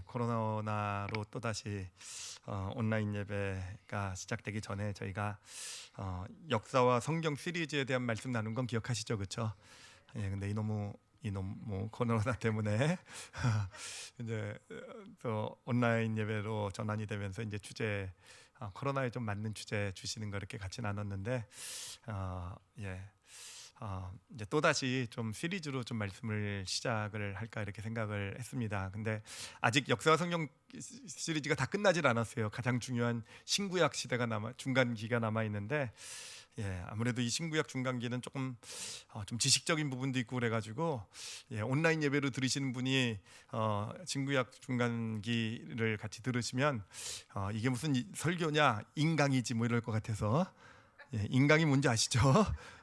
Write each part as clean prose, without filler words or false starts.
코로나로 또다시 온라인 예배가 시작되기 전에 저희가 역사와 성경 시리즈에 대한 말씀 나눈 건 기억하시죠, 그렇죠? 근데 이놈 코로나 때문에 이제 또 온라인 예배로 전환이 되면서 이제 주제 코로나에 좀 맞는 주제 주시는 거 이렇게 같이 나눴는데 이제 또 다시 좀 시리즈로 좀 말씀을 시작을 할까 이렇게 생각을 했습니다. 근데 아직 역사와 성경 시리즈가 다 끝나질 않았어요. 가장 중요한 신구약 시대가 중간기가 남아 있는데, 아무래도 이 신구약 중간기는 조금 좀 지식적인 부분도 있고 그래가지고 온라인 예배로 들으시는 분이 신구약 중간기를 같이 들으시면 이게 무슨 설교냐 인강이지 뭐 이럴 것 같아서. 인강이 뭔지 아시죠?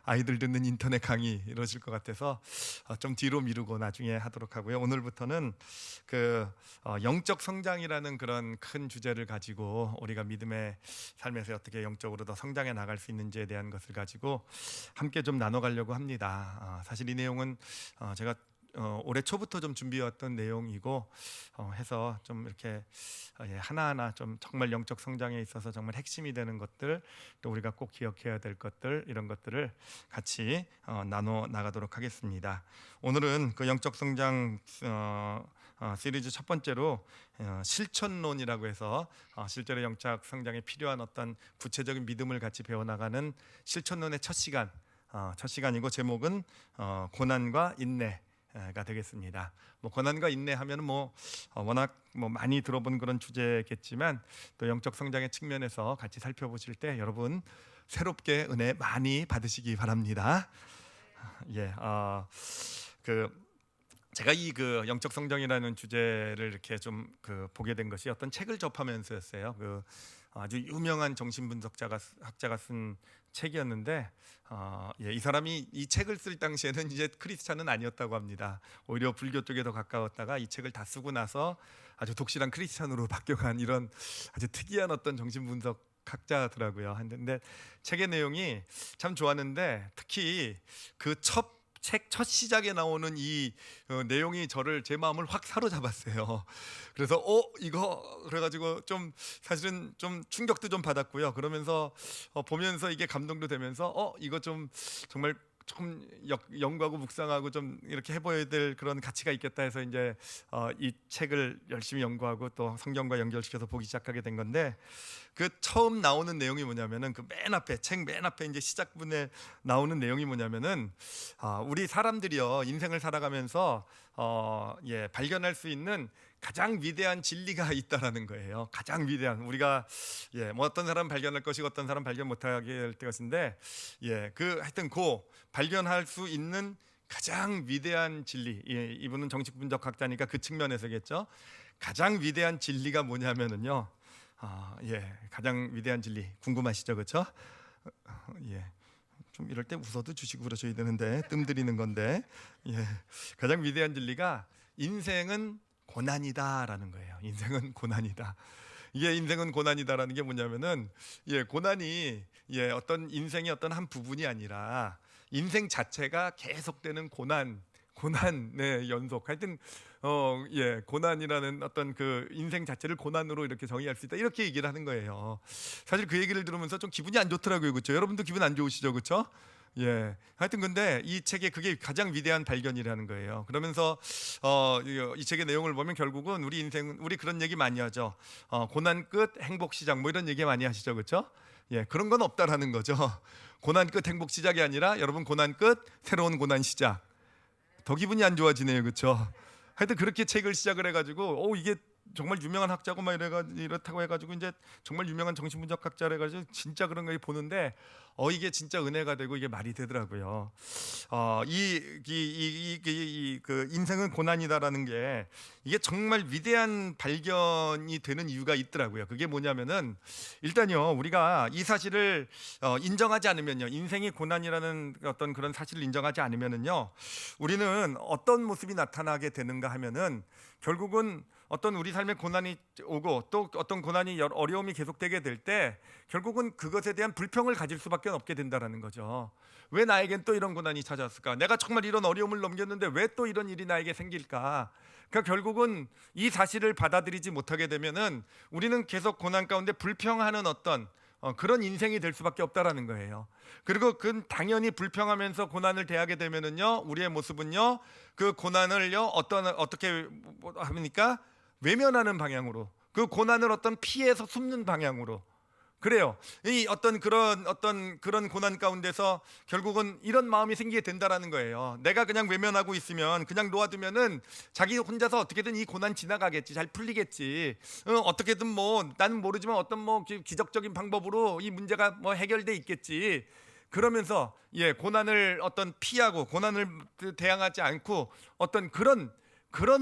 아이들 듣는 인터넷 강의 이러실 것 같아서 좀 뒤로 미루고 나중에 하도록 하고요. 오늘부터는 그 영적 성장이라는 그런 큰 주제를 가지고 우리가 믿음의 삶에서 어떻게 영적으로 더 성장해 나갈 수 있는지에 대한 것을 가지고 함께 좀 나눠가려고 합니다. 사실 이 내용은 제가 올해 초부터 좀 준비해왔던 내용이고 해서 좀 이렇게 하나하나 좀 정말 영적 성장에 있어서 정말 핵심이 되는 것들, 또 우리가 꼭 기억해야 될 것들, 이런 것들을 같이 나눠 나가도록 하겠습니다. 오늘은 그 영적 성장 시리즈 첫 번째로 실천론이라고 해서 실제로 영적 성장에 필요한 어떤 구체적인 믿음을 같이 배워나가는 실천론의 첫 시간이고, 제목은 고난과 인내가 되겠습니다. 고난과 인내하면 워낙 많이 들어본 그런 주제겠지만, 또 영적 성장의 측면에서 같이 살펴보실 때 여러분 새롭게 은혜 많이 받으시기 바랍니다. 제가 이 영적 성장이라는 주제를 이렇게 좀 보게 된 것이 어떤 책을 접하면서였어요. 아주 유명한 학자가 쓴 책이었는데, 이 사람이 이 책을 쓸 당시에는 이제 크리스찬은 아니었다고 합니다. 오히려 불교 쪽에 더 가까웠다가 이 책을 다 쓰고 나서 아주 독실한 크리스찬으로 바뀌어간 이런 아주 특이한 어떤 정신분석 학자더라고요. 근데 책의 내용이 참 좋았는데, 특히 그 책 첫 시작에 나오는 이 내용이 제 마음을 확 사로잡았어요. 그래서 이거 그래가지고 좀 사실은 좀 충격도 좀 받았고요. 그러면서 보면서 이게 감동도 되면서 이거 좀 정말 조금 연구하고 묵상하고 좀 이렇게 해봐야 될 그런 가치가 있겠다 해서 이제 이 책을 열심히 연구하고 또 성경과 연결시켜서 보기 시작하게 된 건데, 그 처음 나오는 내용이 뭐냐면은 책 맨 앞에 이제 시작분에 나오는 내용이 뭐냐면은 우리 사람들이요 인생을 살아가면서 발견할 수 있는 가장 위대한 진리가 있다라는 거예요. 가장 위대한, 우리가 어떤 사람 발견할 것이고 어떤 사람 발견 못하게 될 것인데, 하여튼 발견할 수 있는 가장 위대한 진리, 이분은 정치분석 학자니까 그 측면에서겠죠. 가장 위대한 진리가 뭐냐면은요, 가장 위대한 진리 궁금하시죠, 그렇죠? 좀 이럴 때 웃어도 주시고 그러셔야 되는데 뜸들이는 건데, 가장 위대한 진리가 인생은 고난이다라는 거예요. 인생은 고난이다. 이게 인생은 고난이다라는 게 뭐냐면은 고난이 어떤 인생의 어떤 한 부분이 아니라 인생 자체가 계속되는 고난의 연속. 하여튼 고난이라는 어떤 그 인생 자체를 고난으로 이렇게 정의할 수 있다, 이렇게 얘기를 하는 거예요. 사실 그 얘기를 들으면서 좀 기분이 안 좋더라고요, 그렇죠? 여러분도 기분 안 좋으시죠, 그렇죠? 하여튼 근데 이 책에 그게 가장 위대한 발견이라는 거예요. 그러면서 이 책의 내용을 보면 결국은 우리 그런 얘기 많이 하죠. 고난 끝 행복 시작 뭐 이런 얘기 많이 하시죠, 그렇죠? 그런 건 없다라는 거죠. 고난 끝 행복 시작이 아니라 여러분 고난 끝 새로운 고난 시작. 더 기분이 안 좋아지네요, 그렇죠? 하여튼 그렇게 책을 시작을 해가지고 이게 정말 유명한 학자고 막 이렇다고 해가지고 이제 정말 유명한 정신분석 학자라 해가지고 진짜 그런 거 보는데 이게 진짜 은혜가 되고 이게 말이 되더라고요. 그 인생은 고난이다라는 게 이게 정말 위대한 발견이 되는 이유가 있더라고요. 그게 뭐냐면은 일단요, 우리가 이 사실을 인정하지 않으면요, 인생이 고난이라는 어떤 그런 사실을 인정하지 않으면은요, 우리는 어떤 모습이 나타나게 되는가 하면은 결국은 어떤 우리 삶에 고난이 오고 또 어떤 고난이 어려움이 계속되게 될 때 결국은 그것에 대한 불평을 가질 수밖에 없게 된다라는 거죠. 왜 나에겐 또 이런 고난이 찾아왔을까? 내가 정말 이런 어려움을 넘겼는데 왜 또 이런 일이 나에게 생길까? 그러니까 결국은 이 사실을 받아들이지 못하게 되면은 우리는 계속 고난 가운데 불평하는 어떤 그런 인생이 될 수밖에 없다라는 거예요. 그리고 그 당연히 불평하면서 고난을 대하게 되면은요, 우리의 모습은요, 그 고난을요 어떻게 합니까? 외면하는 방향으로, 그 고난을 어떤 피해서 숨는 방향으로. 그래요. 이 어떤 그런 고난 가운데서 결국은 이런 마음이 생기게 된다라는 거예요. 내가 그냥 외면하고 있으면, 그냥 놓아두면은 자기 혼자서 어떻게든 이 고난 지나가겠지, 잘 풀리겠지. 어떻게든 뭐 나는 모르지만 어떤 뭐 기적적인 방법으로 이 문제가 뭐 해결돼 있겠지. 그러면서 고난을 어떤 피하고 고난을 대항하지 않고 어떤 그런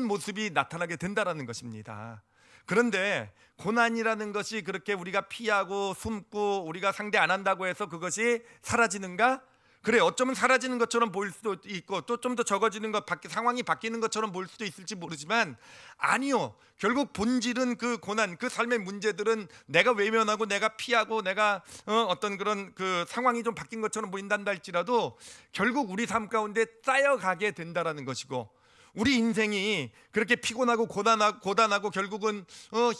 모습이 나타나게 된다라는 것입니다. 그런데 고난이라는 것이 그렇게 우리가 피하고 숨고 우리가 상대 안 한다고 해서 그것이 사라지는가? 그래, 어쩌면 사라지는 것처럼 보일 수도 있고 또 좀 더 적어지는 것, 상황이 바뀌는 것처럼 보일 수도 있을지 모르지만 아니요. 결국 본질은 그 고난, 그 삶의 문제들은 내가 외면하고 내가 피하고 내가 어떤 그런 그 상황이 좀 바뀐 것처럼 보인단다 할지라도 결국 우리 삶 가운데 쌓여가게 된다라는 것이고, 우리 인생이 그렇게 피곤하고 고단하고 결국은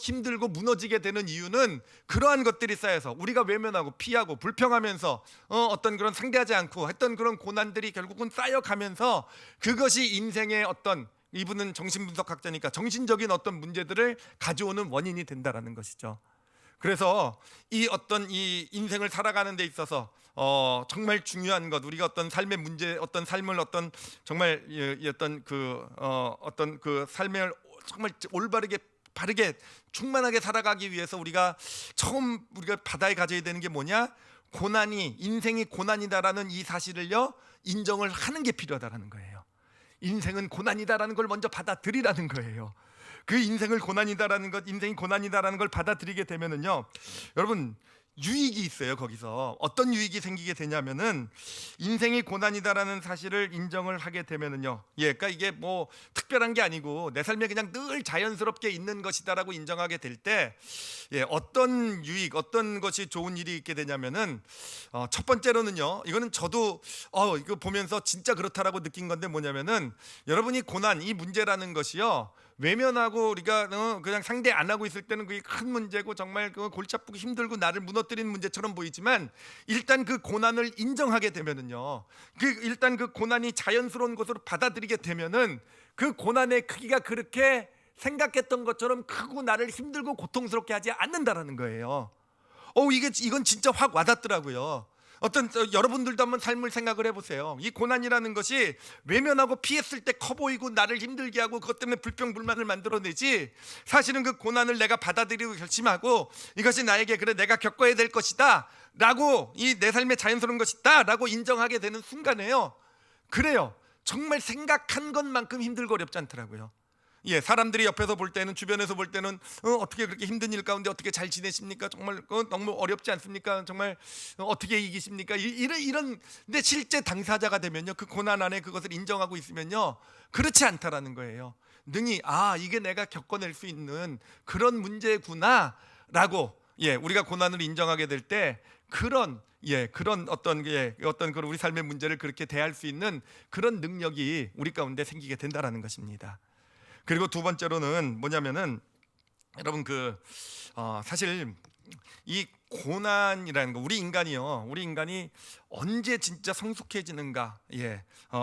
힘들고 무너지게 되는 이유는 그러한 것들이 쌓여서 우리가 외면하고 피하고 불평하면서 어떤 그런 상대하지 않고 했던 그런 고난들이 결국은 쌓여가면서 그것이 인생의 어떤, 이분은 정신분석학자니까 정신적인 어떤 문제들을 가져오는 원인이 된다라는 것이죠. 그래서 이 인생을 살아가는 데 있어서 정말 중요한 것, 우리가 어떤 삶의 문제, 어떤 삶을 어떤 정말 어떤 그 삶을 정말 올바르게 바르게 충만하게 살아가기 위해서 우리가 바다에 가져야 되는 게 뭐냐? 인생이 고난이다라는 이 사실을요 인정을 하는 게 필요하다라는 거예요. 인생은 고난이다라는 걸 먼저 받아들이라는 거예요. 그 인생이 고난이다라는 걸 받아들이게 되면은요, 여러분 유익이 있어요. 거기서 어떤 유익이 생기게 되냐면은, 인생이 고난이다라는 사실을 인정을 하게 되면은요, 그러니까 이게 뭐 특별한 게 아니고 내 삶에 그냥 늘 자연스럽게 있는 것이다라고 인정하게 될 때, 어떤 유익, 어떤 것이 좋은 일이 있게 되냐면은, 첫 번째로는요, 이거는 저도 이거 보면서 진짜 그렇다라고 느낀 건데 뭐냐면은, 여러분이 고난, 이 문제라는 것이요, 외면하고 우리가 그냥 상대 안 하고 있을 때는 그게 큰 문제고 정말 골치 아프고 힘들고 나를 무너뜨리는 문제처럼 보이지만, 일단 그 고난을 인정하게 되면은요, 일단 그 고난이 자연스러운 것으로 받아들이게 되면은 그 고난의 크기가 그렇게 생각했던 것처럼 크고 나를 힘들고 고통스럽게 하지 않는다라는 거예요. 이건 진짜 확 와닿더라고요. 여러분들도 한번 삶을 생각을 해보세요. 이 고난이라는 것이 외면하고 피했을 때 커 보이고 나를 힘들게 하고 그것 때문에 불평불만을 만들어내지, 사실은 그 고난을 내가 받아들이고 결심하고 이것이 나에게 그래 내가 겪어야 될 것이다 라고, 이 내 삶의 자연스러운 것이다 라고 인정하게 되는 순간에요, 그래요, 정말 생각한 것만큼 힘들고 어렵지 않더라고요. 사람들이 옆에서 볼 때는, 주변에서 볼 때는 어떻게 그렇게 힘든 일 가운데 어떻게 잘 지내십니까? 정말 너무 어렵지 않습니까? 정말 어떻게 이기십니까? 이런 근데 실제 당사자가 되면요, 그 고난 안에 그것을 인정하고 있으면요, 그렇지 않다라는 거예요. 능히 이게 내가 겪어낼 수 있는 그런 문제구나라고, 우리가 고난을 인정하게 될 때 그런 어떤 그런 우리 삶의 문제를 그렇게 대할 수 있는 그런 능력이 우리 가운데 생기게 된다라는 것입니다. 그리고 두 번째로는 뭐냐면은, 여러분 사실 이 고난이라는 거, 우리 인간이 언제 진짜 성숙해지는가?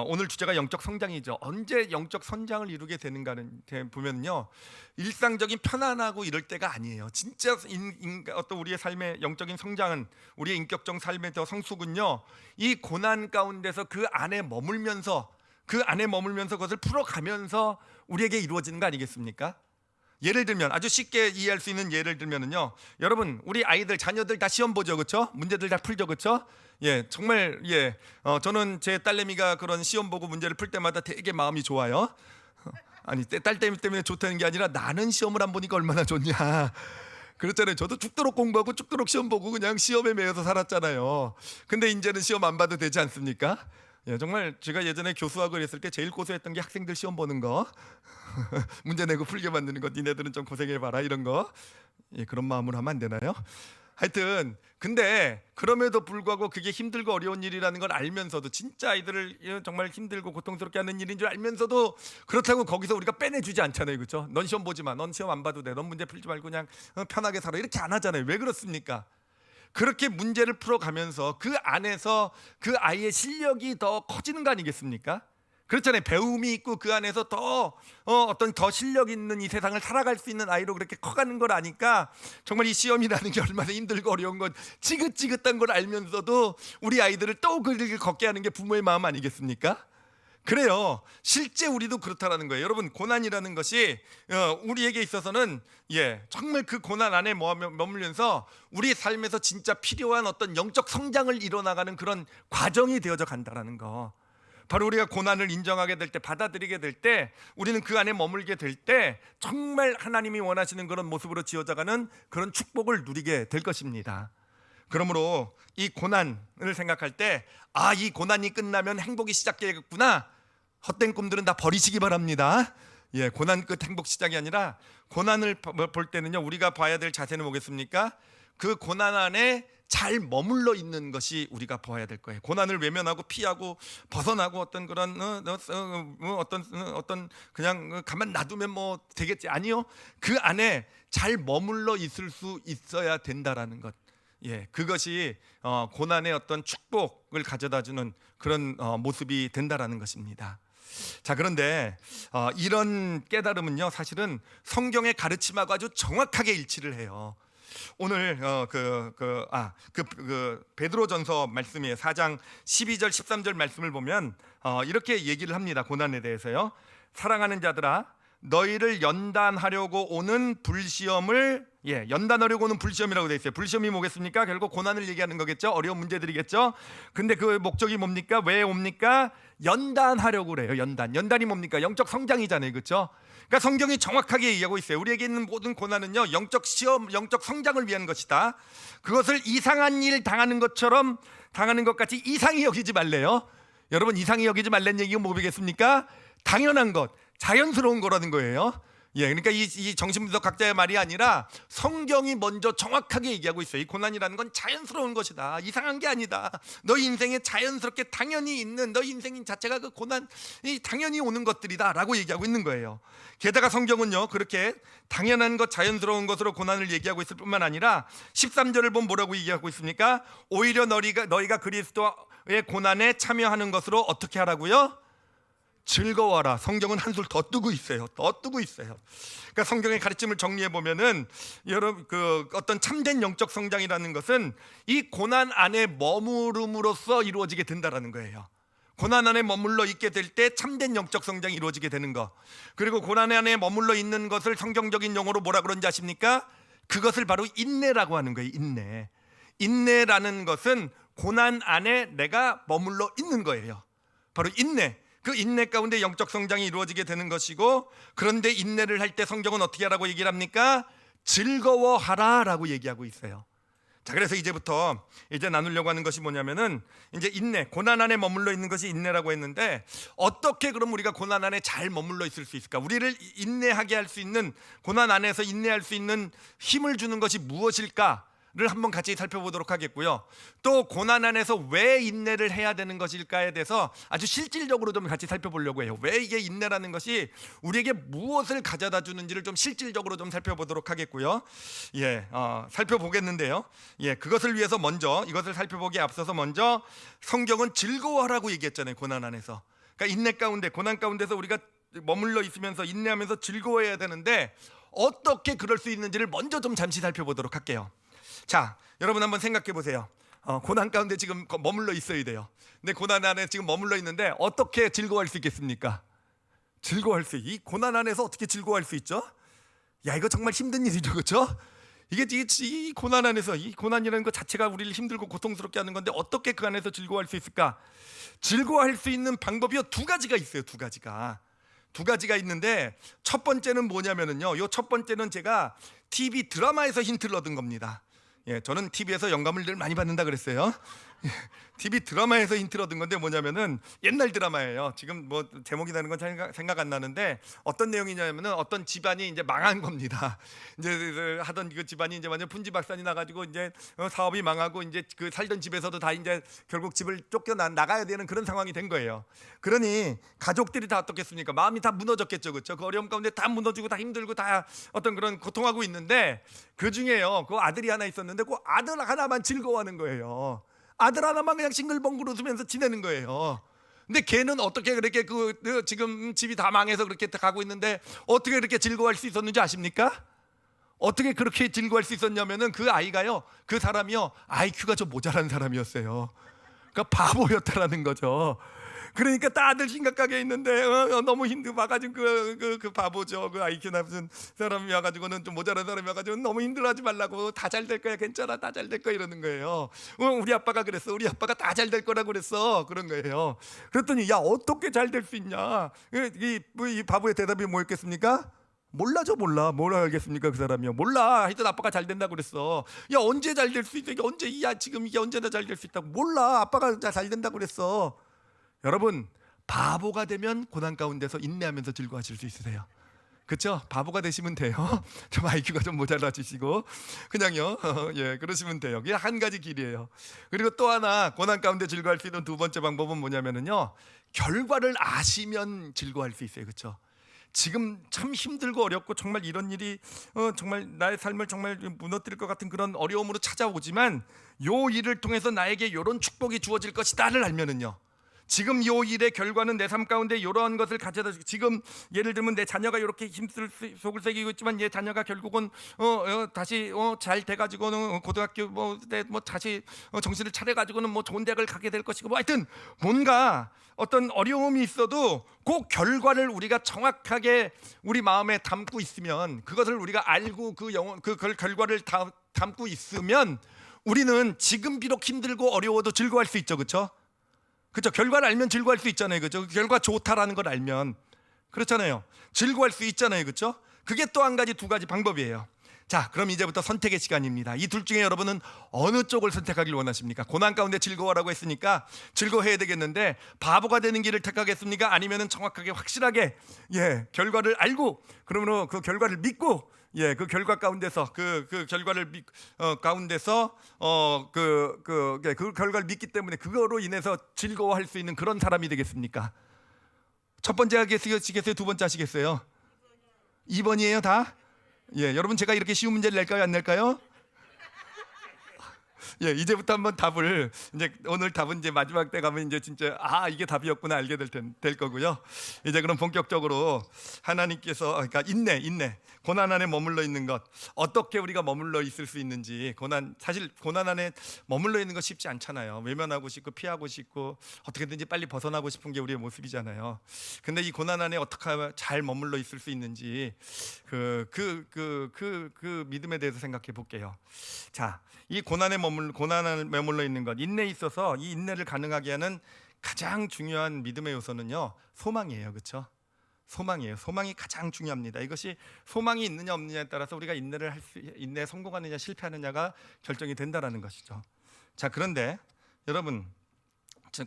오늘 주제가 영적 성장이죠. 언제 영적 성장을 이루게 되는가는 보면요, 일상적인 편안하고 이럴 때가 아니에요. 진짜 어떤 우리의 삶의 영적인 성장은, 우리의 인격적 삶의 더 성숙은요, 이 고난 가운데서 그 안에 머물면서 그것을 풀어가면서 우리에게 이루어지는 거 아니겠습니까? 예를 들면, 아주 쉽게 이해할 수 있는 예를 들면은요, 여러분 우리 아이들, 자녀들 다 시험 보죠, 그렇죠? 문제들 다 풀죠, 그렇죠? 정말 저는 제 딸내미가 그런 시험 보고 문제를 풀 때마다 되게 마음이 좋아요. 아니, 딸내미 때문에 좋다는 게 아니라 나는 시험을 안 보니까 얼마나 좋냐. 그렇잖아요. 저도 죽도록 공부하고 죽도록 시험 보고 그냥 시험에 매여서 살았잖아요. 근데 이제는 시험 안 봐도 되지 않습니까? 정말 제가 예전에 교수하고 그랬을 때 제일 고소했던 게 학생들 시험 보는 거, 문제 내고 풀게 만드는 거, 니네들은 좀 고생해봐라 이런 거. 그런 마음으로 하면 안 되나요? 하여튼 근데 그럼에도 불구하고 그게 힘들고 어려운 일이라는 걸 알면서도, 진짜 아이들을 정말 힘들고 고통스럽게 하는 일인 줄 알면서도, 그렇다고 거기서 우리가 빼내주지 않잖아요, 그렇죠? 넌 시험 보지 마, 넌 시험 안 봐도 돼, 넌 문제 풀지 말고 그냥 편하게 살아, 이렇게 안 하잖아요. 왜 그렇습니까? 그렇게 문제를 풀어가면서 그 안에서 그 아이의 실력이 더 커지는 거 아니겠습니까? 그렇잖아요. 배움이 있고 그 안에서 더 어떤 더 실력 있는 이 세상을 살아갈 수 있는 아이로 그렇게 커가는 걸 아니까, 정말 이 시험이라는 게 얼마나 힘들고 어려운 건 지긋지긋한 걸 알면서도 우리 아이들을 또 그 길을 걷게 하는 게 부모의 마음 아니겠습니까? 그래요. 실제 우리도 그렇다라는 거예요. 여러분, 고난이라는 것이 우리에게 있어서는 정말 그 고난 안에 머물면서 우리 삶에서 진짜 필요한 어떤 영적 성장을 이뤄나가는 그런 과정이 되어져 간다라는 거. 바로 우리가 고난을 인정하게 될 때, 받아들이게 될 때, 우리는 그 안에 머물게 될 때 정말 하나님이 원하시는 그런 모습으로 지어져가는 그런 축복을 누리게 될 것입니다. 그러므로 이 고난을 생각할 때, 이 고난이 끝나면 행복이 시작되겠구나, 헛된 꿈들은 다 버리시기 바랍니다. 고난 끝 행복 시작이 아니라, 고난을 볼 때는요, 우리가 봐야 될 자세는 뭐겠습니까? 그 고난 안에 잘 머물러 있는 것이 우리가 보아야 될 거예요. 고난을 외면하고 피하고 벗어나고 어떤 그런 어떤 그냥 가만 놔두면 뭐 되겠지, 아니요. 그 안에 잘 머물러 있을 수 있어야 된다라는 것. 그것이 고난의 어떤 축복을 가져다주는 그런 모습이 된다라는 것입니다. 자, 그런데 이런 깨달음은요, 사실은 성경의 가르침하고 아주 정확하게 일치를 해요. 오늘 베드로전서 말씀이에요. 4장 12절 13절 말씀을 보면 이렇게 얘기를 합니다. 고난에 대해서요. 사랑하는 자들아, 너희를 연단하려고 오는 불시험을, 연단하려고 오는 불시험이라고 되어 있어요. 불시험이 뭐겠습니까? 결국 고난을 얘기하는 거겠죠. 어려운 문제들이겠죠. 근데 그 목적이 뭡니까? 왜 옵니까? 연단하려고 그래요. 연단이 뭡니까? 영적 성장이잖아요, 그렇죠? 그러니까 성경이 정확하게 얘기하고 있어요. 우리에게 있는 모든 고난은요, 영적 시험, 영적 성장을 위한 것이다. 그것을 이상한 일 당하는 것처럼, 당하는 것 같이 이상히 여기지 말래요. 여러분, 이상히 여기지 말라는 얘기가 뭐겠습니까? 당연한 것, 자연스러운 거라는 거예요. 그러니까 이 정신분석 학자의 말이 아니라 성경이 먼저 정확하게 얘기하고 있어요. 이 고난이라는 건 자연스러운 것이다, 이상한 게 아니다. 너희 인생에 자연스럽게 당연히 있는, 너희 인생 자체가 그 고난이 당연히 오는 것들이다 라고 얘기하고 있는 거예요. 게다가 성경은요, 그렇게 당연한 것, 자연스러운 것으로 고난을 얘기하고 있을 뿐만 아니라 13절을 보면 뭐라고 얘기하고 있습니까? 오히려 너희가 그리스도의 고난에 참여하는 것으로 어떻게 하라고요? 즐거워라. 성경은 한술 더 뜨고 있어요. 그러니까 성경의 가르침을 정리해 보면은, 여러분, 어떤 참된 영적 성장이라는 것은 이 고난 안에 머무름으로써 이루어지게 된다라는 거예요. 고난 안에 머물러 있게 될 때 참된 영적 성장이 이루어지게 되는 거. 그리고 고난 안에 머물러 있는 것을 성경적인 용어로 뭐라 그런지 아십니까? 그것을 바로 인내라고 하는 거예요. 인내라는 것은 고난 안에 내가 머물러 있는 거예요. 바로 인내. 그 인내 가운데 영적 성장이 이루어지게 되는 것이고, 그런데 인내를 할 때 성경은 어떻게 하라고 얘기를 합니까? 즐거워하라 라고 얘기하고 있어요. 자, 그래서 이제 나누려고 하는 것이 뭐냐면은, 이제 인내, 고난 안에 머물러 있는 것이 인내라고 했는데, 어떻게 그럼 우리가 고난 안에 잘 머물러 있을 수 있을까? 우리를 인내하게 할 수 있는, 고난 안에서 인내할 수 있는 힘을 주는 것이 무엇일까? 를 한번 같이 살펴보도록 하겠고요. 또 고난 안에서 왜 인내를 해야 되는 것일까에 대해서 아주 실질적으로 좀 같이 살펴보려고 해요. 왜 이게 인내라는 것이 우리에게 무엇을 가져다 주는지를 좀 실질적으로 좀 살펴보도록 하겠고요. 살펴보겠는데요. 그것을 위해서 먼저, 이것을 살펴보기에 앞서서 먼저, 성경은 즐거워하라고 얘기했잖아요. 고난 안에서. 그러니까 인내 가운데, 고난 가운데서 우리가 머물러 있으면서 인내하면서 즐거워해야 되는데, 어떻게 그럴 수 있는지를 먼저 좀 잠시 살펴보도록 할게요. 자, 여러분 한번 생각해 보세요. 고난 가운데 지금 머물러 있어야 돼요. 근데 고난 안에 지금 머물러 있는데 어떻게 즐거워할 수 있겠습니까? 이 고난 안에서 어떻게 즐거워할 수 있죠? 이거 정말 힘든 일이죠, 그렇죠? 이게 이 고난 안에서, 이 고난이라는 것 자체가 우리를 힘들고 고통스럽게 하는 건데, 어떻게 그 안에서 즐거워할 수 있을까? 즐거워할 수 있는 방법이요, 두 가지가 있어요. 두 가지가 있는데, 첫 번째는 뭐냐면은요, 요 첫 번째는 제가 TV 드라마에서 힌트를 얻은 겁니다. 저는 TV에서 영감을 늘 많이 받는다 그랬어요. TV 드라마에서 힌트를 얻은 건데 뭐냐면은 옛날 드라마예요. 지금 뭐 제목이 나는 건 생각 안 나는데 어떤 내용이냐면은 어떤 집안이 이제 망한 겁니다. 이제 하던 그 집안이 이제 완전 분지박산이 나가지고 이제 사업이 망하고 이제 그 살던 집에서도 다 이제 결국 집을 나가야 되는 그런 상황이 된 거예요. 그러니 가족들이 다 어떻겠습니까? 마음이 다 무너졌겠죠, 그렇죠? 그 어려움 가운데 다 무너지고 다 힘들고 다 어떤 그런 고통하고 있는데 그 중에요, 그 아들이 하나 있었는데 그 아들 하나만 즐거워하는 거예요. 아들 하나만 그냥 싱글벙글 웃으면서 지내는 거예요. 근데 걔는 어떻게 그렇게 지금 집이 다 망해서 그렇게 가고 있는데 어떻게 그렇게 즐거워할 수 있었는지 아십니까? 어떻게 그렇게 즐거워할 수 있었냐면은 그 아이가요, 그 사람이요, IQ가 좀 모자란 사람이었어요. 그러니까 바보였다라는 거죠. 그러니까 다들 심각하게 있는데 너무 힘들어 와가지고 그 바보죠. 그 IQ 낮은 사람이 와가지고는 좀 모자란 사람이 와가지고 너무 힘들어하지 말라고, 다 잘 될 거야, 괜찮아, 다 잘 될 거야 이러는 거예요. 우리 아빠가 그랬어. 우리 아빠가 다 잘 될 거라고 그랬어. 그런 거예요. 그랬더니 야, 어떻게 잘 될 수 있냐? 이 바보의 대답이 뭐였겠습니까? 몰라죠, 몰라. 뭘 알겠습니까, 그 사람이요. 몰라. 하여튼 아빠가 잘 된다고 그랬어. 야, 언제 잘 될 수 있어? 이게 언제, 야, 지금 이게 언제나 잘 될 수 있다고. 몰라. 아빠가 잘 된다고 그랬어. 여러분, 바보가 되면 고난 가운데서 인내하면서 즐거워하실 수 있으세요. 그렇죠? 바보가 되시면 돼요. 좀 IQ가 좀 모자라지시고 그냥요. 예, 그러시면 돼요. 그게 한 가지 길이에요. 그리고 또 하나 고난 가운데 즐거워할 수 있는 두 번째 방법은 뭐냐면요, 결과를 아시면 즐거워할 수 있어요. 그렇죠? 지금 참 힘들고 어렵고 정말 이런 일이 정말 나의 삶을 정말 무너뜨릴 것 같은 그런 어려움으로 찾아오지만 요 일을 통해서 나에게 이런 축복이 주어질 것이다를 알면은요, 지금 요 일의 결과는 내 삶 가운데 이러한 것을 가져다 주고, 지금 예를 들면 내 자녀가 이렇게 힘쓸 속을 새기고 있지만 얘 자녀가 결국은 다시 잘 돼가지고는 고등학교 때 다시 정신을 차려가지고는 좋은 대학을 가게 될 것이고, 하여튼 뭔가 어떤 어려움이 있어도 그 결과를 우리가 정확하게 우리 마음에 담고 있으면, 그것을 우리가 알고 그 결과를 담고 있으면 우리는 지금 비록 힘들고 어려워도 즐거워할 수 있죠. 그렇죠? 그렇죠? 결과를 알면 즐거워할 수 있잖아요. 그렇죠? 결과 좋다라는 걸 알면 그렇잖아요. 즐거워할 수 있잖아요. 그렇죠? 그게 또 한 가지, 두 가지 방법이에요. 자, 그럼 이제부터 선택의 시간입니다. 이 둘 중에 여러분은 어느 쪽을 선택하길 원하십니까? 고난 가운데 즐거워라고 했으니까 즐거워해야 되겠는데 바보가 되는 길을 택하겠습니까? 아니면은 정확하게 확실하게 결과를 알고, 그러므로 그 결과를 믿고, 그 결과 가운데서 그 결과를 가운데서 그 결과를 믿기 때문에 그거로 인해서 즐거워할 수 있는 그런 사람이 되겠습니까? 첫 번째 하시겠어요? 두 번째 하시겠어요? 2번이에요, 다? 여러분, 제가 이렇게 쉬운 문제를 낼까요, 안 낼까요? 이제부터 한번 답을, 이제 오늘 답은 이제 마지막 때 가면 이제 진짜 이게 답이었구나 알게 될 거고요. 이제 그럼 본격적으로 하나님께서, 그러니까 인내, 고난 안에 머물러 있는 것, 어떻게 우리가 머물러 있을 수 있는지. 사실 고난 안에 머물러 있는 거 쉽지 않잖아요. 외면하고 싶고 피하고 싶고 어떻게든지 빨리 벗어나고 싶은 게 우리의 모습이잖아요. 근데 이 고난 안에 어떻게 하면 잘 머물러 있을 수 있는지 그 믿음에 대해서 생각해 볼게요. 자, 이 고난에 머물러 있는 것, 인내에 있어서 이 인내를 가능하게 하는 가장 중요한 믿음의 요소는요, 소망이에요. 그렇죠? 소망이에요. 소망이 가장 중요합니다. 이것이 소망이 있느냐 없느냐에 따라서 우리가 인내에 성공하느냐 실패하느냐가 결정이 된다라는 것이죠. 자, 그런데 여러분,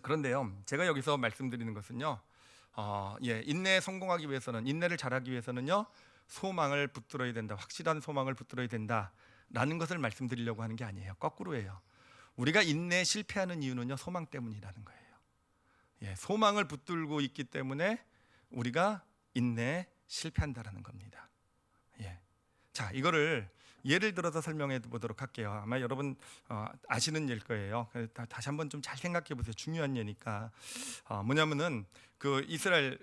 그런데요, 제가 여기서 말씀드리는 것은요, 인내에 성공하기 위해서는, 인내를 잘하기 위해서는요, 소망을 붙들어야 된다. 확실한 소망을 붙들어야 된다. 라는 것을 말씀드리려고 하는 게 아니에요. 거꾸로예요. 우리가 인내에 실패하는 이유는요, 소망 때문이라는 거예요. 소망을 붙들고 있기 때문에 우리가 인내에 실패한다라는 겁니다. 자, 이거를 예를 들어서 설명해 보도록 할게요. 아마 여러분 아시는 예일 거예요. 다시 한번 좀 잘 생각해 보세요. 중요한 예니까. 뭐냐면은 그 이스라엘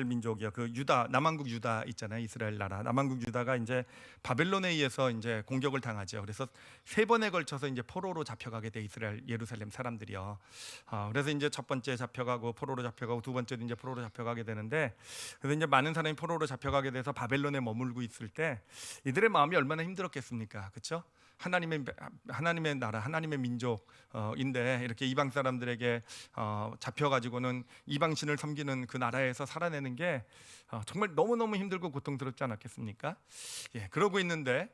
민족이요. 그 유다, 남왕국 유다 있잖아요. 이스라엘 나라. 남왕국 유다가 이제 바벨론에 의해서 이제 공격을 당하죠. 그래서 3번에 걸쳐서 이제 포로로 잡혀가게 돼, 이스라엘 예루살렘 사람들이요. 그래서 이제 첫 번째 잡혀가고 포로로 잡혀가고 두 번째도 이제 포로로 잡혀가게 되는데, 그래서 이제 많은 사람이 포로로 잡혀가게 돼서 바벨론에 머물고 있을 때 이들의 마음이 얼마나 힘들었겠습니까? 그렇죠? 하나님의 나라, 하나님의 민족인데 이렇게 이방 사람들에게 잡혀가지고는 이방신을 섬기는 그 나라에서 살아내는 게 정말 너무너무 힘들고 고통스럽지 않았겠습니까? 예, 그러고 있는데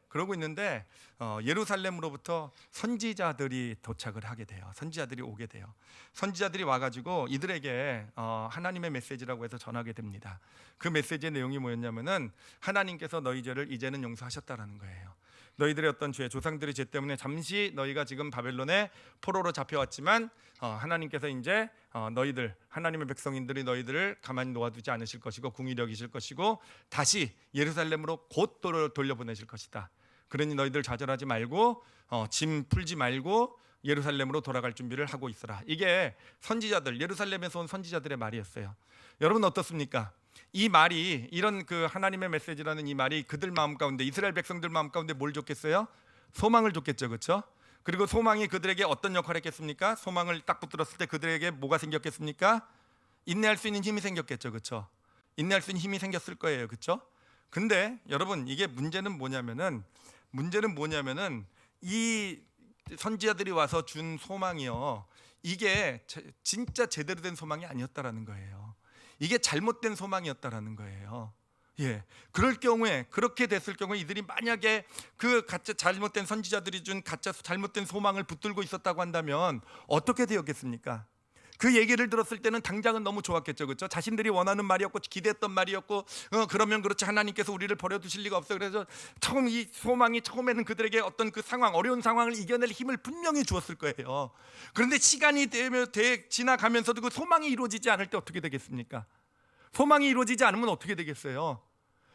예루살렘으로부터 선지자들이 도착을 하게 돼요. 선지자들이 오게 돼요. 선지자들이 와가지고 이들에게 하나님의 메시지라고 해서 전하게 됩니다. 그 메시지의 내용이 뭐였냐면은 하나님께서 너희 죄를 이제는 용서하셨다라는 거예요. 너희들의 어떤 죄, 조상들의 죄 때문에 잠시 너희가 지금 바벨론의 포로로 잡혀왔지만 하나님께서 이제 너희들, 하나님의 백성인들이 너희들을 가만히 놓아두지 않으실 것이고 궁히 여기실 것이고 다시 예루살렘으로 곧 돌려보내실 것이다. 그러니 너희들 좌절하지 말고 짐 풀지 말고 예루살렘으로 돌아갈 준비를 하고 있어라. 이게 선지자들, 예루살렘에서 온 선지자들의 말이었어요. 여러분 어떻습니까? 이 말이, 이런 그 하나님의 메시지라는 이 말이 그들 마음 가운데, 이스라엘 백성들 마음 가운데 뭘 줬겠어요? 소망을 줬겠죠, 그렇죠? 그리고 소망이 그들에게 어떤 역할을 했겠습니까? 소망을 딱 붙들었을 때 그들에게 뭐가 생겼겠습니까? 인내할 수 있는 힘이 생겼겠죠, 그렇죠? 인내할 수 있는 힘이 생겼을 거예요, 그렇죠? 근데 여러분, 이게 문제는 뭐냐면은 이 선지자들이 와서 준 소망이요, 이게 진짜 제대로 된 소망이 아니었다라는 거예요. 이게 잘못된 소망이었다라는 거예요. 예, 그럴 경우에, 그렇게 됐을 경우에 이들이 만약에 그 가짜 잘못된 선지자들이 준 가짜 잘못된 소망을 붙들고 있었다고 한다면 어떻게 되었겠습니까? 그 얘기를 들었을 때는 당장은 너무 좋았겠죠, 그렇죠? 자신들이 원하는 말이었고 기대했던 말이었고 그러면 그렇지, 하나님께서 우리를 버려두실 리가 없어. 그래서 처음 이 소망이 처음에는 그들에게 어떤 그 상황, 어려운 상황을 이겨낼 힘을 분명히 주었을 거예요. 그런데 시간이 지나가면서도 그 소망이 이루어지지 않을 때 어떻게 되겠습니까? 소망이 이루어지지 않으면 어떻게 되겠어요?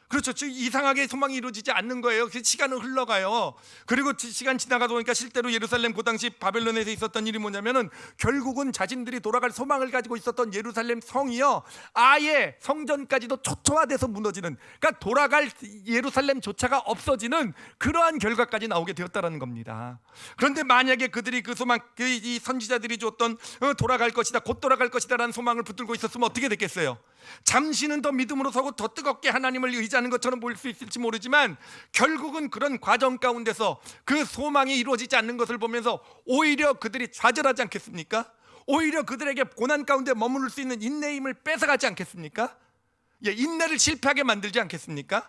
그렇죠. 이상하게 소망이 이루어지지 않는 거예요. 시간은 흘러가요. 그리고 시간 지나가다 보니까 실제로 예루살렘, 그 당시 바벨론에서 있었던 일이 뭐냐면은 결국은 자신들이 돌아갈 소망을 가지고 있었던 예루살렘 성이요, 아예 성전까지도 초토화돼서 무너지는, 그러니까 돌아갈 예루살렘조차가 없어지는 그러한 결과까지 나오게 되었다라는 겁니다. 그런데 만약에 그들이 그 소망, 이 선지자들이 줬던 돌아갈 것이다, 곧 돌아갈 것이다라는 소망을 붙들고 있었으면 어떻게 됐겠어요? 잠시는 더 믿음으로 서고 더 뜨겁게 하나님을 의지하는 것처럼 보일 수 있을지 모르지만 결국은 그런 과정 가운데서 그 소망이 이루어지지 않는 것을 보면서 오히려 그들이 좌절하지 않겠습니까? 오히려 그들에게 고난 가운데 머무를 수 있는 인내의 힘을 뺏어가지 않겠습니까? 예, 인내를 실패하게 만들지 않겠습니까?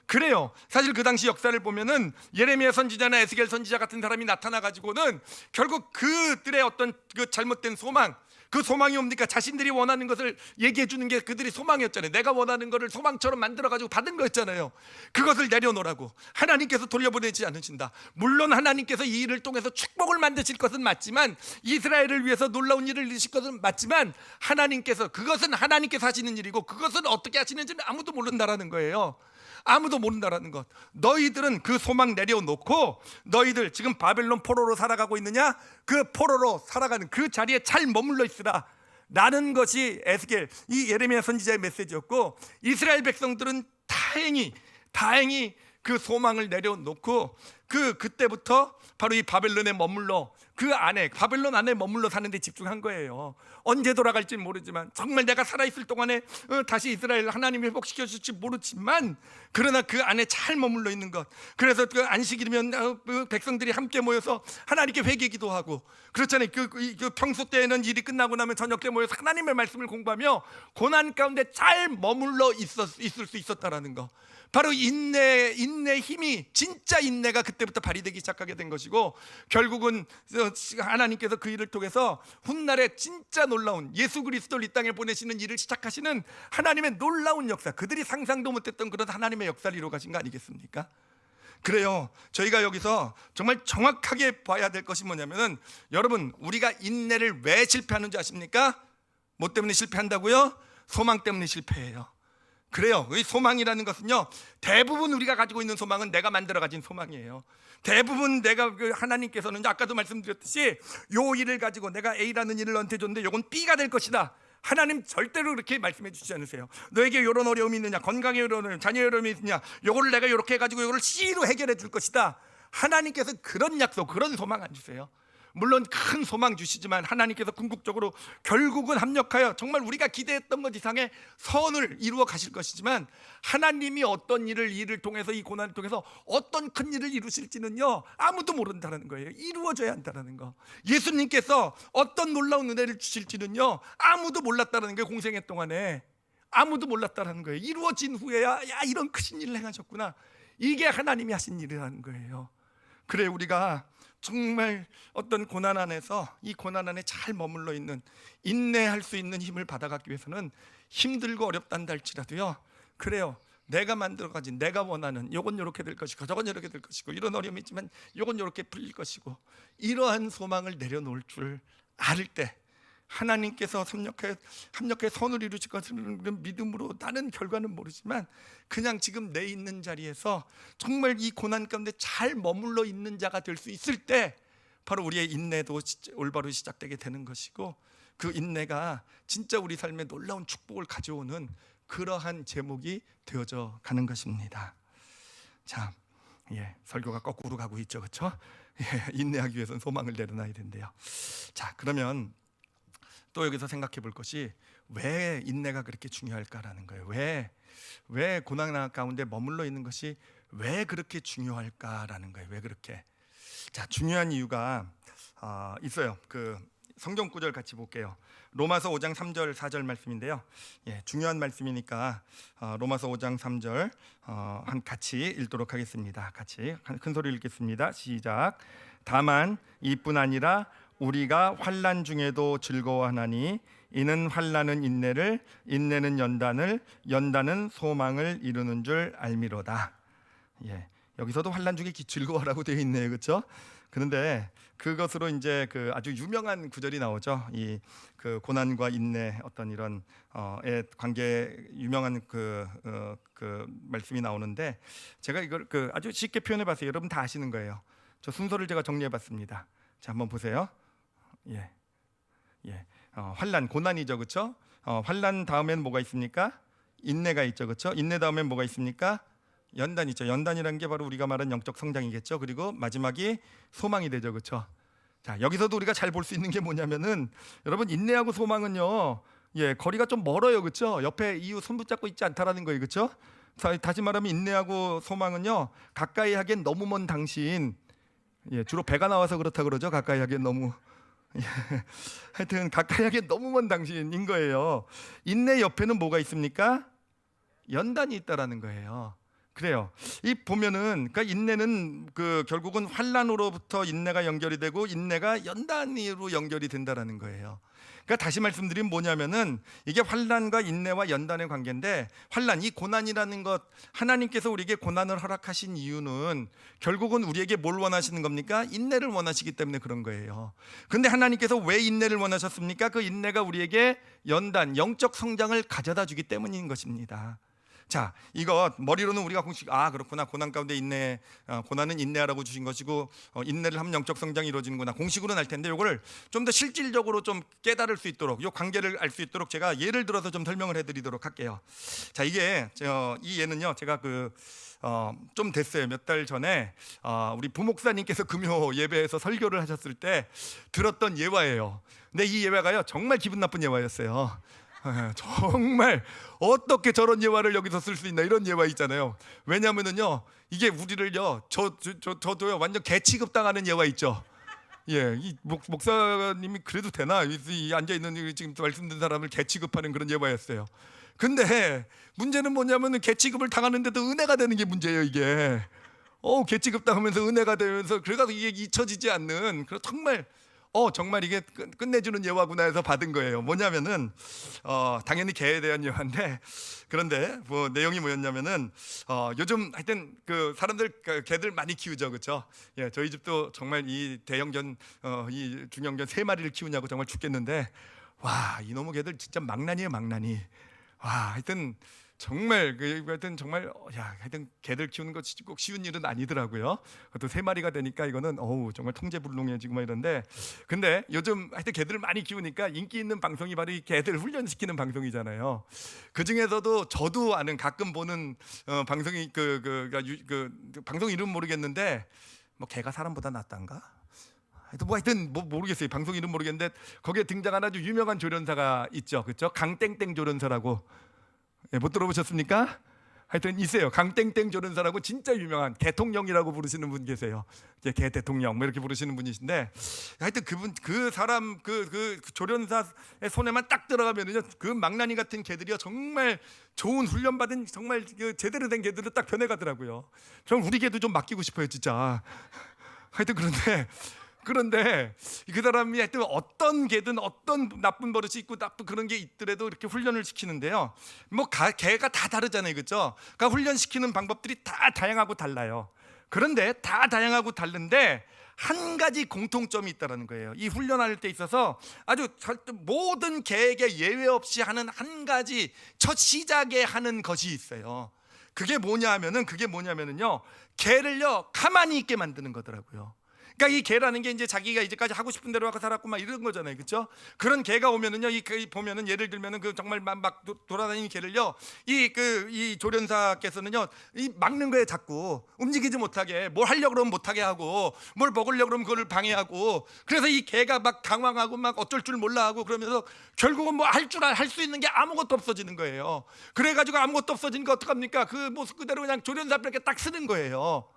그래요. 사실 그 당시 역사를 보면은 예레미야 선지자나 에스겔 선지자 같은 사람이 나타나 가지고는 결국 그들의 어떤 그 잘못된 소망, 그 소망이 뭡니까? 자신들이 원하는 것을 얘기해 주는 게 그들이 소망이었잖아요. 내가 원하는 것을 소망처럼 만들어 가지고 받은 거였잖아요. 그것을 내려놓으라고. 하나님께서 돌려보내지 않으신다. 물론 하나님께서 이 일을 통해서 축복을 만드실 것은 맞지만, 이스라엘을 위해서 놀라운 일을 이루실 것은 맞지만, 하나님께서, 그것은 하나님께서 하시는 일이고 그것은 어떻게 하시는지는 아무도 모른다라는 거예요. 아무도 모른다라는 것. 너희들은 그 소망 내려놓고, 너희들 지금 바벨론 포로로 살아가고 있느냐? 그 포로로 살아가는 그 자리에 잘 머물러 있으라 라는 것이 에스겔, 이 예레미야 선지자의 메시지였고, 이스라엘 백성들은 다행히 그 소망을 내려놓고 그때부터 바로 이 바벨론에 머물러, 그 안에, 바벨론 안에 머물러 사는 데 집중한 거예요. 언제 돌아갈지 모르지만, 정말 내가 살아있을 동안에 다시 이스라엘 하나님이 회복시켜 주실지 모르지만, 그러나 그 안에 잘 머물러 있는 것. 그래서 그 안식일이면 백성들이 함께 모여서 하나님께 회개 기도하고, 그렇잖아요. 그 평소 때에는 일이 끝나고 나면 저녁 때 모여서 하나님의 말씀을 공부하며 고난 가운데 잘 머물러 있을 수 있었다라는 거. 바로 인내의 힘이, 진짜 인내가 그때부터 발휘되기 시작하게 된 것이고, 결국은 하나님께서 그 일을 통해서 훗날에 진짜 놀라운 예수 그리스도를 이 땅에 보내시는 일을 시작하시는 하나님의 놀라운 역사, 그들이 상상도 못했던 그런 하나님의 역사를 이루어 가신 거 아니겠습니까? 그래요. 저희가 여기서 정말 정확하게 봐야 될 것이 뭐냐면은, 여러분, 우리가 인내를 왜 실패하는 줄 아십니까? 뭐 때문에 실패한다고요? 소망 때문에 실패해요. 그래요. 이 소망이라는 것은요, 대부분 우리가 가지고 있는 소망은 내가 만들어 가진 소망이에요. 대부분 내가, 하나님께서는 아까도 말씀드렸듯이 요 일을 가지고 내가 A라는 일을 너한테 줬는데 요건 B가 될 것이다. 하나님 절대로 그렇게 말씀해 주시지 않으세요. 너에게 이런 어려움이 있느냐, 건강에 이런 어려움, 자녀 어려움이 있느냐, 요거를 내가 이렇게 해가지고 요거를 C로 해결해 줄 것이다. 하나님께서 그런 약속, 그런 소망 안 주세요. 물론 큰 소망 주시지만 하나님께서 궁극적으로 결국은 합력하여 정말 우리가 기대했던 것 이상의 선을 이루어 가실 것이지만, 하나님이 어떤 일을 통해서, 이 고난을 통해서 어떤 큰 일을 이루실지는요 아무도 모른다는 거예요. 이루어져야 한다는 거. 예수님께서 어떤 놀라운 은혜를 주실지는요 아무도 몰랐다는 거예요. 공생애 동안에 아무도 몰랐다는 거예요. 이루어진 후에야 야, 이런 크신 일을 행하셨구나. 이게 하나님이 하신 일이라는 거예요. 그래, 우리가 정말 어떤 고난 안에서 이 고난 안에 잘 머물러 있는, 인내할 수 있는 힘을 받아가기 위해서는 힘들고 어렵단다 할지라도요, 그래요, 내가 만들어가진, 내가 원하는 요건 요렇게 될 것이고 저건 요렇게 될 것이고 이런 어려움이 있지만 요건 요렇게 풀릴 것이고, 이러한 소망을 내려놓을 줄 알을 때 하나님께서 합력해 선을 이루실 것을 믿음으로, 나는 결과는 모르지만 그냥 지금 내 있는 자리에서 정말 이 고난 가운데 잘 머물러 있는 자가 될 수 있을 때 바로 우리의 인내도 올바로 시작되게 되는 것이고, 그 인내가 진짜 우리 삶에 놀라운 축복을 가져오는 그러한 제목이 되어져 가는 것입니다. 자, 설교가 거꾸로 가고 있죠, 그렇죠? 인내하기 위해서는 소망을 내려놔야 된대요. 자, 그러면 또 여기서 생각해 볼 것이, 왜 인내가 그렇게 중요할까라는 거예요. 왜 고난 가운데 머물러 있는 것이 왜 그렇게 중요할까라는 거예요. 왜 그렇게? 자, 중요한 이유가 있어요. 그 성경 구절 같이 볼게요. 로마서 5장 3절 4절 말씀인데요. 중요한 말씀이니까 로마서 5장 3절 같이 읽도록 하겠습니다. 같이 큰 소리 읽겠습니다. 시작. 다만 이뿐 아니라 우리가 환난 중에도 즐거워하나니 이는 환난은 인내를, 인내는 연단을, 연단은 소망을 이루는 줄 알미로다. 여기서도 환난 중에 즐거워라고 되어 있네요, 그렇죠? 그런데 그것으로 이제 그 아주 유명한 구절이 나오죠. 이 그 고난과 인내 어떤 이런 의 관계 유명한 그 말씀이 나오는데, 제가 이걸 아주 쉽게 표현해봤어요. 여러분 다 아시는 거예요. 저 순서를 제가 정리해봤습니다. 자, 한번 보세요. 환난, 고난이죠, 그렇죠? 환난 다음엔 뭐가 있습니까? 인내가 있죠, 그렇죠? 인내 다음엔 뭐가 있습니까? 연단 있죠. 연단이라는 게 바로 우리가 말하는 영적 성장이겠죠. 그리고 마지막이 소망이 되죠, 그렇죠? 자, 여기서도 우리가 잘 볼 수 있는 게 뭐냐면은, 여러분, 인내하고 소망은요, 거리가 좀 멀어요, 그렇죠? 옆에 이웃 손 붙잡고 있지 않다라는 거예요, 그렇죠? 다시 말하면 인내하고 소망은요, 가까이 하기엔 너무 먼 당신. 주로 배가 나와서 그렇다 그러죠. 가까이 하기엔 너무. 하여튼 가까이 하기엔 너무 먼 당신인 거예요. 인내 옆에는 뭐가 있습니까? 연단이 있다라는 거예요. 그래요. 이 보면은, 그러니까 인내는 결국은 환난으로부터 인내가 연결이 되고, 인내가 연단으로 연결이 된다라는 거예요. 그러니까 다시 말씀드리면 뭐냐면은, 이게 환난과 인내와 연단의 관계인데, 환난, 이 고난이라는 것, 하나님께서 우리에게 고난을 허락하신 이유는 결국은 우리에게 뭘 원하시는 겁니까? 인내를 원하시기 때문에 그런 거예요. 근데 하나님께서 왜 인내를 원하셨습니까? 그 인내가 우리에게 연단, 영적 성장을 가져다 주기 때문인 것입니다. 자, 이거 머리로는 우리가 공식, 그렇구나, 고난 가운데 인내, 고난은 인내하라고 주신 것이고, 인내를 하면 영적 성장이 이루어지는구나, 공식으로는 알 텐데, 이거를 좀 더 실질적으로 좀 깨달을 수 있도록, 이 관계를 알 수 있도록 제가 예를 들어서 좀 설명을 해드리도록 할게요. 자, 이게 이 예는요, 제가 좀 됐어요. 몇 달 전에 우리 부목사님께서 금요 예배에서 설교를 하셨을 때 들었던 예화예요. 근데 이 예화가요, 정말 기분 나쁜 예화였어요. 정말 어떻게 저런 예화를 여기서 쓸 수 있나, 이런 예화 있잖아요. 왜냐하면은요, 이게 우리를요, 저도요 완전 개 취급당하는 예화 있죠. 이 목사님이 그래도 되나, 이 앉아 있는 지금 말씀드린 사람을 개 취급하는 그런 예화였어요. 근데 문제는 뭐냐면은 개 취급을 당하는데도 은혜가 되는 게 문제예요. 이게 개 취급 당하면서 은혜가 되면서, 그래서 이게 잊혀지지 않는, 정말 이게 끝내주는 예화구나 해서 받은 거예요. 뭐냐면은 당연히 개에 대한 예화인데, 그런데 내용이 뭐였냐면은 요즘 하여튼 사람들 개들 많이 키우죠, 그렇죠? 저희 집도 정말 이 대형견, 이 중형견 3마리를 키우냐고 정말 죽겠는데, 와, 이놈의 개들 진짜 망나니예요, 망나니. 와, 하여튼 정말 하여튼 개들 키우는 거 꼭 쉬운 일은 아니더라고요. 또 3마리가 되니까 이거는 정말 통제불능해지고 막 이런데, 근데 요즘 하여튼 개들을 많이 키우니까 인기 있는 방송이 바로 이 개들 훈련시키는 방송이잖아요. 그 중에서도 저도 아는, 가끔 보는 방송이 방송 이름 모르겠는데, 뭐 개가 사람보다 낫단가? 하여튼 뭐 모르겠어요. 방송 이름 모르겠는데 거기에 등장한 아주 유명한 조련사가 있죠, 그렇죠? 강땡땡 조련사라고. 예, 못 들어보셨습니까? 하여튼 있어요. 강땡땡 조련사라고 진짜 유명한, 대통령이라고 부르시는 분 계세요. 이제 개 대통령 뭐 이렇게 부르시는 분이신데, 하여튼 그분, 그 사람, 그 조련사의 손에만 딱 들어가면은요, 그 망나니 같은 개들이요 정말 좋은 훈련받은 정말 그 제대로 된 개들로 딱 변해가더라고요. 전 우리 개도 좀 맡기고 싶어요, 진짜. 하여튼 그런데 그 사람이 하여튼 어떤 개든 어떤 나쁜 버릇이 있고 나쁜 그런 게 있더라도 이렇게 훈련을 시키는데요. 뭐 개가 다 다르잖아요, 그렇죠? 그러니까 훈련시키는 방법들이 다 다양하고 달라요. 그런데 다 다양하고 다른데 한 가지 공통점이 있다는 거예요. 이 훈련할 때 있어서 아주 모든 개에게 예외 없이 하는 한 가지 첫 시작에 하는 것이 있어요. 그게 뭐냐면은요, 개를요 가만히 있게 만드는 거더라고요. 그러니까 이 개라는 게 이제 자기가 이제까지 하고 싶은 대로 하고 살았고 막 이런 거잖아요, 그렇죠? 그런 개가 오면은요, 보면은 예를 들면은 그 정말 막 돌아다니는 개를요, 이 조련사께서는요, 이 막는 거에 자꾸 움직이지 못하게, 뭘 하려고 그러면 못하게 하고, 뭘 먹으려고 그러면 그걸 방해하고, 그래서 이 개가 막 당황하고 막 어쩔 줄 몰라 하고 그러면서 결국은 뭐 할 수 있는 게 아무것도 없어지는 거예요. 그래가지고 아무것도 없어지니까 어떡합니까? 그 모습 그대로 그냥 조련사 앞에 딱 쓰는 거예요.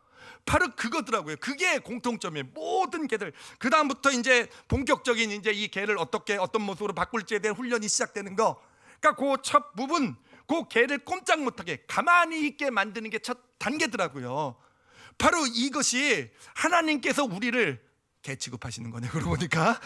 바로 그거더라고요. 그게 공통점이에요. 모든 개들. 그 다음부터 이제 본격적인 이제 이 개를 어떻게 어떤 모습으로 바꿀지에 대한 훈련이 시작되는 거. 그러니까 그 첫 부분, 그 개를 꼼짝 못하게 가만히 있게 만드는 게 첫 단계더라고요. 바로 이것이 하나님께서 우리를 개 취급하시는 거네요. 그러고 보니까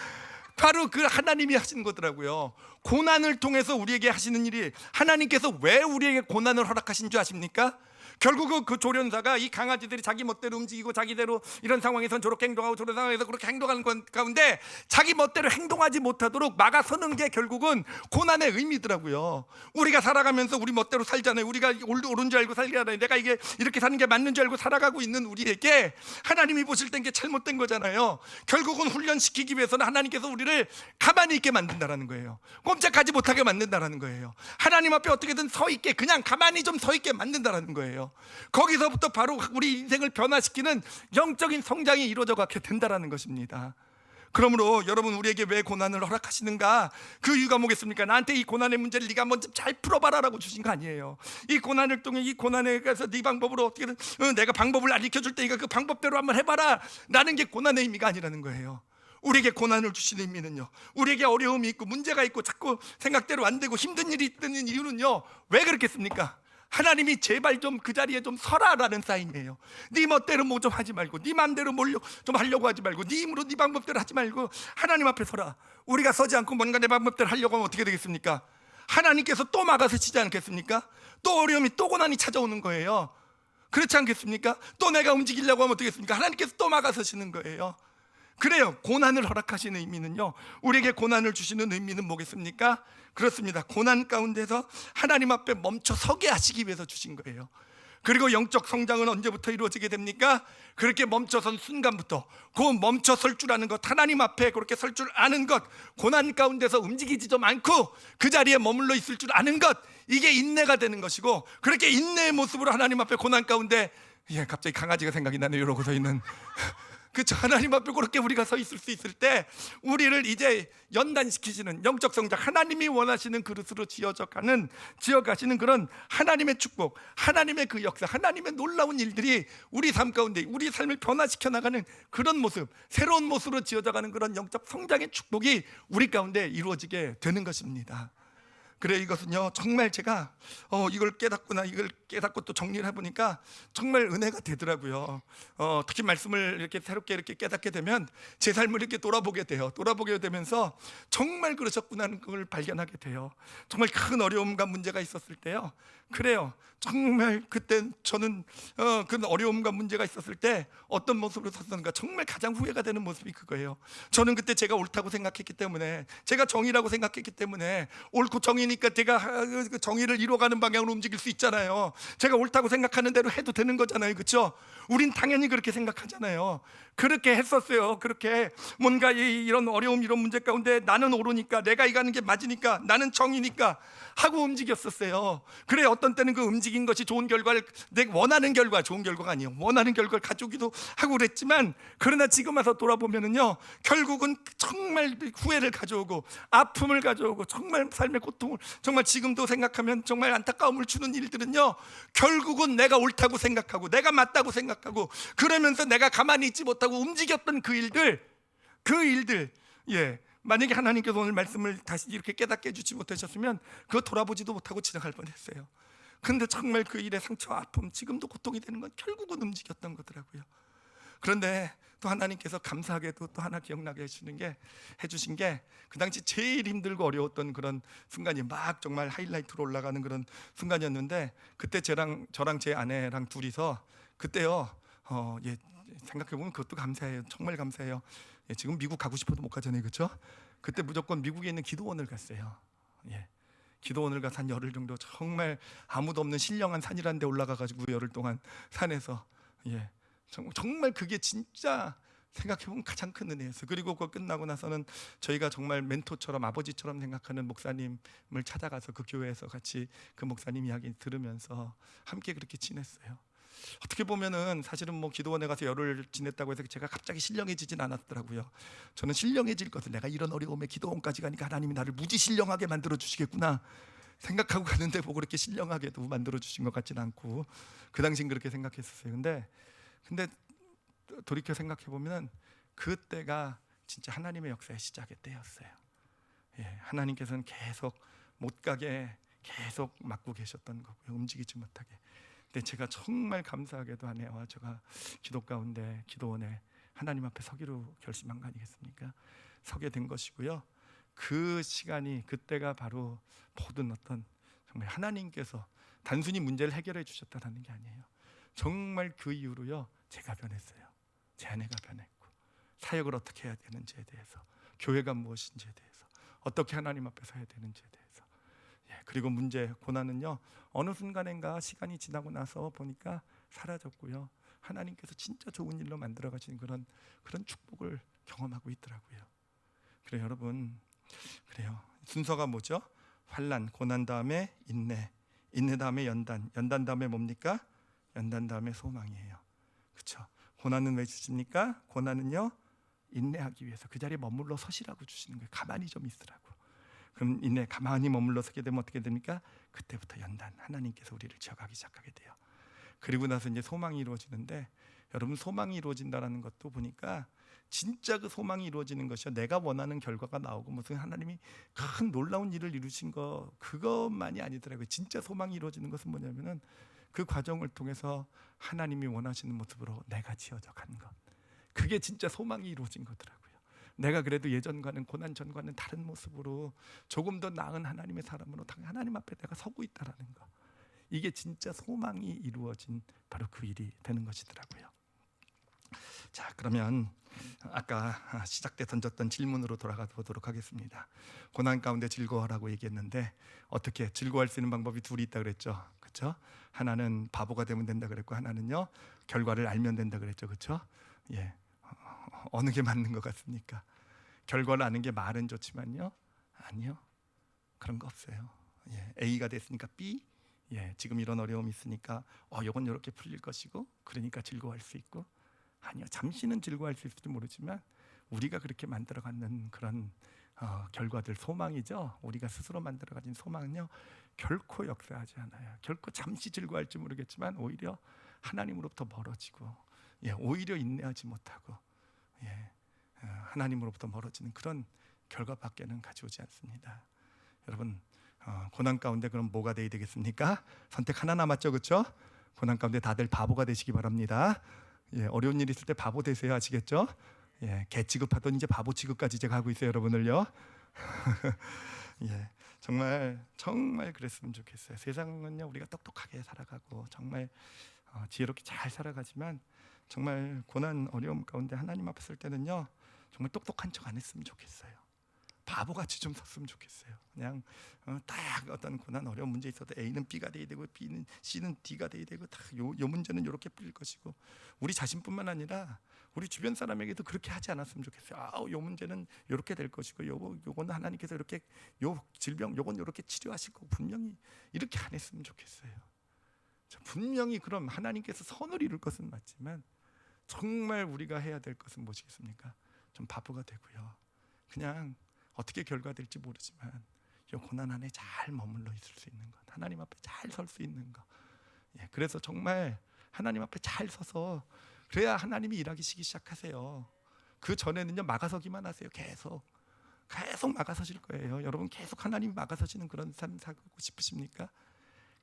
바로 그 하나님이 하시는 거더라고요. 고난을 통해서 우리에게 하시는 일이, 하나님께서 왜 우리에게 고난을 허락하신 줄 아십니까? 결국 그 조련사가 이 강아지들이 자기 멋대로 움직이고 자기대로 이런 상황에선 저렇게 행동하고 저런 상황에서 그렇게 행동하는 가운데 자기 멋대로 행동하지 못하도록 막아서는 게 결국은 고난의 의미더라고요. 우리가 살아가면서 우리 멋대로 살잖아요. 우리가 옳은 줄 알고 살잖아요. 내가 이게 이렇게 사는 게 맞는 줄 알고 살아가고 있는 우리에게 하나님이 보실 땐 게 잘못된 거잖아요. 결국은 훈련시키기 위해서는 하나님께서 우리를 가만히 있게 만든다는 거예요. 꼼짝하지 못하게 만든다는 거예요. 하나님 앞에 어떻게든 서 있게, 그냥 가만히 좀 서 있게 만든다는 거예요. 거기서부터 바로 우리 인생을 변화시키는 영적인 성장이 이루어져 가게 된다는 것입니다. 그러므로 여러분, 우리에게 왜 고난을 허락하시는가? 그 이유가 뭐겠습니까? 나한테 이 고난의 문제를 네가 한번 좀 잘 풀어봐라 라고 주신 거 아니에요. 이 고난을 통해, 이 고난에 가서 네 방법으로 어떻게든 내가 방법을 알려줄 테니까 그 방법대로 한번 해봐라 라는 게 고난의 의미가 아니라는 거예요. 우리에게 고난을 주시는 의미는요, 우리에게 어려움이 있고 문제가 있고 자꾸 생각대로 안 되고 힘든 일이 있는 이유는요, 왜 그렇겠습니까? 하나님이 제발 좀 그 자리에 좀 서라라는 사인이에요. 네 멋대로 뭐 좀 하지 말고, 네 마음대로 뭘 좀 하려고 하지 말고, 네 힘으로 네 방법대로 하지 말고 하나님 앞에 서라. 우리가 서지 않고 뭔가 내 방법대로 하려고 하면 어떻게 되겠습니까? 하나님께서 또 막아서시지 않겠습니까? 또 어려움이, 또 고난이 찾아오는 거예요. 그렇지 않겠습니까? 또 내가 움직이려고 하면 어떻겠습니까? 하나님께서 또 막아서시는 거예요. 그래요. 고난을 허락하시는 의미는요, 우리에게 고난을 주시는 의미는 뭐겠습니까? 그렇습니다. 고난 가운데서 하나님 앞에 멈춰 서게 하시기 위해서 주신 거예요. 그리고 영적 성장은 언제부터 이루어지게 됩니까? 그렇게 멈춰선 순간부터, 그 멈춰 설 줄 아는 것, 하나님 앞에 그렇게 설 줄 아는 것, 고난 가운데서 움직이지도 않고 그 자리에 머물러 있을 줄 아는 것, 이게 인내가 되는 것이고, 그렇게 인내의 모습으로 하나님 앞에 고난 가운데, 갑자기 강아지가 생각이 나네요. 이러고 서 있는 그렇죠. 하나님 앞에 그렇게 우리가 서 있을 수 있을 때 우리를 이제 연단시키시는 영적 성장, 하나님이 원하시는 그릇으로 지어가시는 그런 하나님의 축복, 하나님의 그 역사, 하나님의 놀라운 일들이 우리 삶 가운데 우리 삶을 변화시켜 나가는 그런 모습, 새로운 모습으로 지어져가는 그런 영적 성장의 축복이 우리 가운데 이루어지게 되는 것입니다. 그래, 이것은요 정말 제가 이걸 깨닫고 또 정리를 해보니까 정말 은혜가 되더라고요. 특히 말씀을 이렇게 새롭게 이렇게 깨닫게 되면 제 삶을 이렇게 돌아보게 되면서 정말 그러셨구나 하는 걸 발견하게 돼요. 정말 큰 어려움과 문제가 있었을 때요, 그래요, 정말 그때 저는 그 어려움과 문제가 있었을 때 어떤 모습으로 섰던가, 정말 가장 후회가 되는 모습이 그거예요. 저는 그때 제가 옳다고 생각했기 때문에, 제가 정의라고 생각했기 때문에, 옳고 정의니까 제가 그 정의를 이루어가는 방향으로 움직일 수 있잖아요. 제가 옳다고 생각하는 대로 해도 되는 거잖아요, 그렇죠? 우린 당연히 그렇게 생각하잖아요. 그렇게 했었어요. 그렇게 뭔가 이런 어려움, 이런 문제 가운데 나는 옳으니까, 내가 이거 하는 게 맞으니까, 나는 정의니까 하고 움직였었어요. 그래, 어떤 때는 그 움직인 것이 좋은 결과를, 내 원하는 결과, 좋은 결과가 아니에요, 원하는 결과를 가져오기도 하고 그랬지만, 그러나 지금 와서 돌아보면은요, 결국은 정말 후회를 가져오고 아픔을 가져오고 정말 삶의 고통을, 정말 지금도 생각하면 정말 안타까움을 주는 일들은요, 결국은 내가 옳다고 생각하고 내가 맞다고 생각하고 그러면서 내가 가만히 있지 못하고 움직였던 그 일들, 예, 만약에 하나님께서 오늘 말씀을 다시 이렇게 깨닫게 해주지 못하셨으면 그거 돌아보지도 못하고 지나갈 뻔했어요. 근데 정말 그 일의 상처와 아픔, 지금도 고통이 되는 건 결국은 움직였던 거더라고요. 그런데 또 하나님께서 감사하게도 또 하나 기억나게 해주신 게, 그 당시 제일 힘들고 어려웠던 그런 순간이 막 정말 하이라이트로 올라가는 그런 순간이었는데, 그때 저랑 제 아내랑 둘이서 그때요, 예, 생각해보면 그것도 감사해요. 정말 감사해요. 예, 지금 미국 가고 싶어도 못 가잖아요, 그렇죠? 그때 무조건 미국에 있는 기도원을 갔어요. 예, 기도원을 가서 한 열흘 정도 정말 아무도 없는 신령한 산이라는 데 올라가가지고 열흘 동안 산에서, 예, 정말 그게 진짜 생각해보면 가장 큰 은혜였어요. 그리고 그거 끝나고 나서는 저희가 정말 멘토처럼, 아버지처럼 생각하는 목사님을 찾아가서 그 교회에서 같이 그 목사님 이야기 들으면서 함께 그렇게 지냈어요. 어떻게 보면은 사실은 뭐 기도원에 가서 열흘 지냈다고 해서 제가 갑자기 신령해지진 않았더라고요. 저는 신령해질 것을, 내가 이런 어려움에 기도원까지 가니까 하나님이 나를 무지 신령하게 만들어 주시겠구나 생각하고 갔는데, 뭐 그렇게 신령하게도 만들어 주신 것 같지는 않고, 그 당시엔 그렇게 생각했었어요. 근데 돌이켜 생각해 보면 그때가 진짜 하나님의 역사의 시작의 때였어요. 예, 하나님께서는 계속 못 가게 계속 막고 계셨던 거고요, 움직이지 못하게. 근데 제가 정말 감사하게도 아내와 제가 기도 가운데 기도원에 하나님 앞에 서기로 결심한 거 아니겠습니까? 서게 된 것이고요. 그 시간이, 그때가 바로 모든 어떤, 정말 하나님께서 단순히 문제를 해결해 주셨다는 게 아니에요. 정말 그 이후로요, 제가 변했어요. 제 아내가 변했고, 사역을 어떻게 해야 되는지에 대해서, 교회가 무엇인지에 대해서, 어떻게 하나님 앞에 서야 되는지에 대해서, 예, 그리고 문제, 고난은요, 어느 순간인가 시간이 지나고 나서 보니까 사라졌고요, 하나님께서 진짜 좋은 일로 만들어 가신 그런 축복을 경험하고 있더라고요. 그래요, 여러분. 그래요. 순서가 뭐죠? 환난, 고난 다음에 인내, 인내 다음에 연단, 연단 다음에 뭡니까? 연단 다음에 소망이에요. 그렇죠? 고난은 왜 주십니까? 고난은요, 인내하기 위해서 그 자리에 머물러 서시라고 주시는 거예요. 가만히 좀 있으라고. 그럼 인내, 가만히 머물러 서게 되면 어떻게 됩니까? 그때부터 연단, 하나님께서 우리를 지어가기 시작하게 돼요. 그리고 나서 이제 소망이 이루어지는데, 여러분, 소망이 이루어진다는 것도 보니까 진짜 그 소망이 이루어지는 것이요, 내가 원하는 결과가 나오고 무슨 하나님이 큰 놀라운 일을 이루신 거, 그것만이 아니더라고요. 진짜 소망이 이루어지는 것은 뭐냐면은 그 과정을 통해서 하나님이 원하시는 모습으로 내가 지어져 간 것, 그게 진짜 소망이 이루어진 거더라고요. 내가 그래도 예전과는, 고난 전과는 다른 모습으로 조금 더 나은 하나님의 사람으로 하나님 앞에 내가 서고 있다라는 거, 이게 진짜 소망이 이루어진 바로 그 일이 되는 것이더라고요. 자, 그러면 아까 시작 때 던졌던 질문으로 돌아가 보도록 하겠습니다. 고난 가운데 즐거워하라고 얘기했는데, 어떻게 즐거워할 수 있는 방법이 둘이 있다 그랬죠, 그렇죠? 하나는 바보가 되면 된다 그랬고, 하나는요, 결과를 알면 된다 그랬죠, 그렇죠? 예, 어느 게 맞는 것 같습니까? 결과를 아는 게 말은 좋지만요, 아니요, 그런 거 없어요. 예, A가 됐으니까 B, 예, 지금 이런 어려움이 있으니까 이건 이렇게 풀릴 것이고, 그러니까 즐거워할 수 있고, 아니요, 잠시는 즐거워할 수 있을지 모르지만 우리가 그렇게 만들어가는 그런 결과들, 소망이죠, 우리가 스스로 만들어가진 소망은요, 결코 역사하지 않아요. 결코 잠시 즐거워할지 모르겠지만 오히려 하나님으로부터 멀어지고, 예, 오히려 인내하지 못하고, 예, 하나님으로부터 멀어지는 그런 결과밖에는 가져오지 않습니다. 여러분, 고난 가운데 그럼 뭐가 돼야 되겠습니까? 선택 하나 남았죠, 그렇죠? 고난 가운데 다들 바보가 되시기 바랍니다. 예, 어려운 일 있을 때 바보 되세요, 아시겠죠? 예, 개 취급하던 이제 바보 취급까지 제가 하고 있어요, 여러분을요. 예, 정말 그랬으면 좋겠어요. 세상은요, 우리가 똑똑하게 살아가고 정말 지혜롭게 잘 살아가지만, 정말 고난 어려움 가운데 하나님 앞에 설 때는요, 정말 똑똑한 척 안 했으면 좋겠어요. 바보같이 좀 섰으면 좋겠어요. 그냥 딱 어떤 고난 어려운 문제 있어도 A는 B가 돼야 되고 B는 C는 D가 돼야 되고 요 문제는 이렇게 풀릴 것이고, 우리 자신뿐만 아니라 우리 주변 사람에게도 그렇게 하지 않았으면 좋겠어요. 요 문제는 이렇게 될 것이고 요거는 하나님께서 이렇게, 요 질병 요건 이렇게 치료하실 거고, 분명히 이렇게 안 했으면 좋겠어요. 분명히 그럼 하나님께서 선을 이룰 것은 맞지만 정말 우리가 해야 될 것은 무엇이겠습니까? 좀 바보가 되고요, 그냥 어떻게 결과될지 모르지만 이 고난 안에 잘 머물러 있을 수 있는 것, 하나님 앞에 잘 설 수 있는 것. 그래서 정말 하나님 앞에 잘 서서, 그래야 하나님이 일하시기 시작하세요. 그 전에는요, 막아서기만 하세요. 계속 막아서실 거예요. 여러분 계속 하나님이 막아서시는 그런 삶 살고 싶으십니까?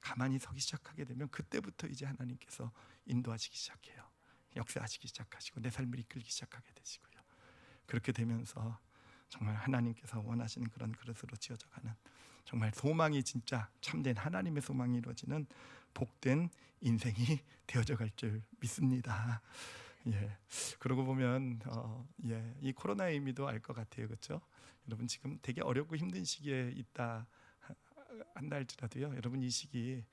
가만히 서기 시작하게 되면 그때부터 이제 하나님께서 인도하시기 시작해요. 역사하시기 시작하시고 내 삶을 이끌기 시작하게 되시고요. 그렇게 되면서 정말 하나님께서 원하시는 그런 그릇으로 지어져가는, 정말 소망이 진짜 참된 하나님의 소망이 이루어지는 복된 인생이 되어져 갈 줄 믿습니다. 그러고 보면 이 코로나의 의미도 알 것 같아요, 그렇죠? 여러분 지금 되게 어렵고 힘든 시기에 있다 한다 할지라도요, 여러분 이 시기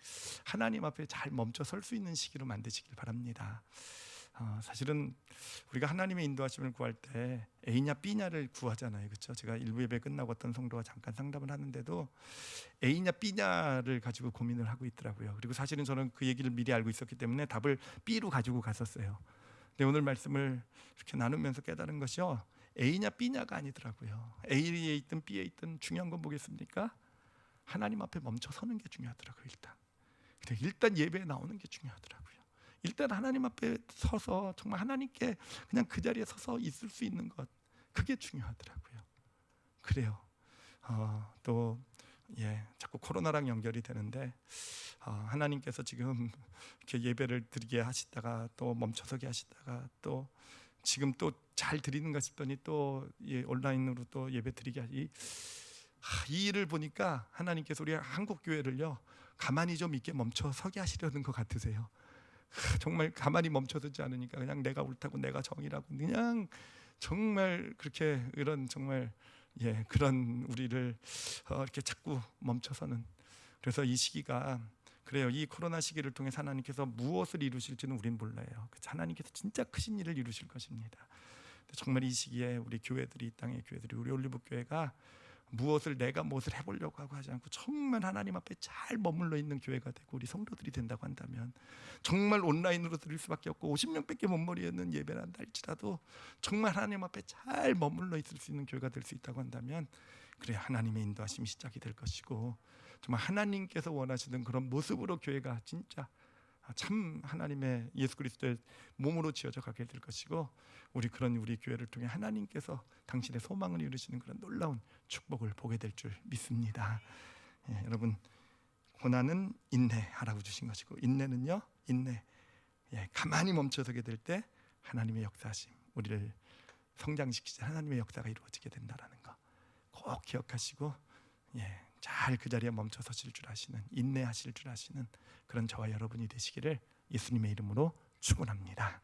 하나님 앞에 잘 멈춰 설 수 있는 시기로 만드시길 바랍니다. 사실은 우리가 하나님의 인도하심을 구할 때 A냐 B냐를 구하잖아요, 그렇죠? 제가 일부 예배 끝나고 어떤 성도가 잠깐 상담을 하는데도 A냐 B냐를 가지고 고민을 하고 있더라고요. 그리고 사실은 저는 그 얘기를 미리 알고 있었기 때문에 답을 B로 가지고 갔었어요. 근데 오늘 말씀을 이렇게 나누면서 깨달은 것이요, A냐 B냐가 아니더라고요. A에 있든 B에 있든 중요한 건 뭐겠습니까? 하나님 앞에 멈춰 서는 게 중요하더라고요. 일단 예배에 나오는 게 중요하더라고요. 일단 하나님 앞에 서서 정말 하나님께 그냥 그 자리에 서서 있을 수 있는 것, 그게 중요하더라고요. 그래요. 또 자꾸 코로나랑 연결이 되는데, 하나님께서 지금 이렇게 예배를 드리게 하시다가 또 멈춰서게 하시다가 또 지금 또 잘 드리는가 싶더니 또 온라인으로 또 예배 드리게 하시, 이 일을 보니까 하나님께서 우리 한국 교회를요, 가만히 좀 있게 멈춰 서게 하시려는 것 같으세요. 정말 가만히 멈춰서지 않으니까 그냥 내가 옳다고 내가 정이라고 그냥 정말 그렇게 이런 정말 그런 우리를 이렇게 자꾸 멈춰서는, 그래서 이 시기가 그래요. 이 코로나 시기를 통해 하나님께서 무엇을 이루실지는 우린 몰라요. 하나님께서 진짜 크신 일을 이루실 것입니다. 정말 이 시기에 우리 교회들이, 이 땅의 교회들이, 우리 올리브 교회가 내가 무엇을 해보려고 하고 하지 않고 정말 하나님 앞에 잘 머물러 있는 교회가 되고 우리 성도들이 된다고 한다면, 정말 온라인으로 드릴 수밖에 없고 50명밖에 못 모이는 예배를 한다 할지라도 정말 하나님 앞에 잘 머물러 있을 수 있는 교회가 될 수 있다고 한다면, 그래 하나님의 인도하심이 시작이 될 것이고, 정말 하나님께서 원하시는 그런 모습으로 교회가 진짜 참 하나님의 예수 그리스도의 몸으로 지어져 가게 될 것이고, 우리 교회를 통해 하나님께서 당신의 소망을 이루시는 그런 놀라운 축복을 보게 될 줄 믿습니다. 여러분, 고난은 인내하라고 주신 것이고, 인내는요, 가만히 멈춰서게 될 때 하나님의 역사하심, 우리를 성장시키자 하나님의 역사가 이루어지게 된다라는 거 꼭 기억하시고, 잘 그 자리에 멈춰 서실 줄 아시는, 인내하실 줄 아시는 그런 저와 여러분이 되시기를 예수님의 이름으로 축원합니다.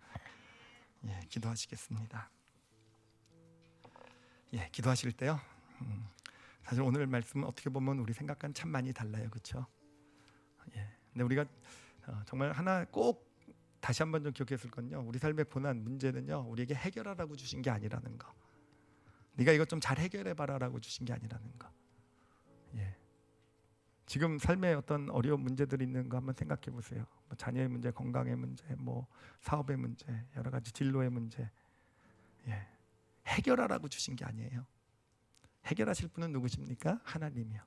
기도하시겠습니다. 기도하실 때요, 사실 오늘 말씀은 어떻게 보면 우리 생각과는 참 많이 달라요, 그렇죠? 근데 우리가 정말 하나 꼭 다시 한번 좀 기억했을 건요, 우리 삶의 고난 문제는요, 우리에게 해결하라고 주신 게 아니라는 거. 네가 이것 좀 잘 해결해봐라라고 주신 게 아니라는 거. 지금 삶에 어떤 어려운 문제들이 있는 거 한번 생각해 보세요. 뭐 자녀의 문제, 건강의 문제, 뭐 사업의 문제, 여러 가지 진로의 문제. 해결하라고 주신 게 아니에요. 해결하실 분은 누구십니까? 하나님이요.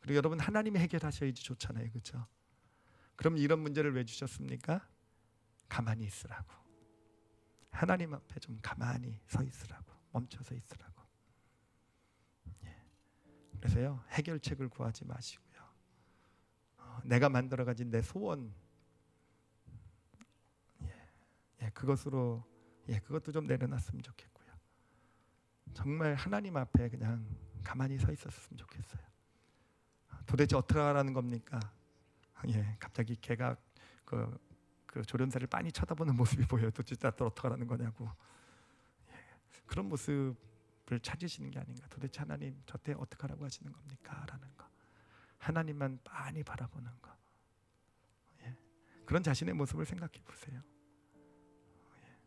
그리고 여러분, 하나님이 해결하셔야지 좋잖아요, 그렇죠? 그럼 이런 문제를 왜 주셨습니까? 가만히 있으라고. 하나님 앞에 좀 가만히 서 있으라고, 멈춰서 있으라고. 그래서요, 해결책을 구하지 마시고요, 내가 만들어 가진 내 소원, 그것으로 그것도 좀 내려놨으면 좋겠고요. 정말 하나님 앞에 그냥 가만히 서 있었으면 좋겠어요. 도대체 어떻게 하라는 겁니까? 갑자기 걔가 그 조련사를 빤히 쳐다보는 모습이 보여요. 도대체 또 어떻게 하라는 거냐고. 그런 모습 모습을 찾으시는 게 아닌가. 도대체 하나님 저때 어떻게 하라고 하시는 겁니까? 라는 거. 하나님만 많이 바라보는 거. 예. 그런 자신의 모습을 생각해 보세요. 예.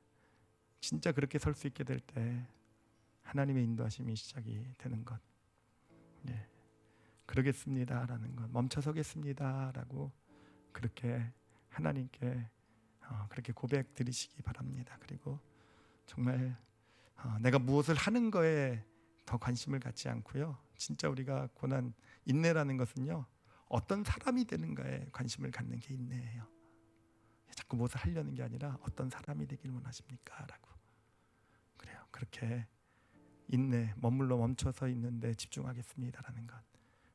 진짜 그렇게 설 수 있게 될 때 하나님의 인도하심이 시작이 되는 것. 예. 그러겠습니다라는 것, 멈춰서겠습니다라고 그렇게 하나님께 그렇게 고백 드리시기 바랍니다. 그리고 정말 내가 무엇을 하는 거에 더 관심을 갖지 않고요. 진짜 우리가 고난, 인내라는 것은요, 어떤 사람이 되는가에 관심을 갖는 게 인내예요. 자꾸 무엇을 하려는 게 아니라 어떤 사람이 되길 원하십니까? 라고. 그래요. 그렇게 인내, 머물러 멈춰서 있는데 집중하겠습니다라는 것.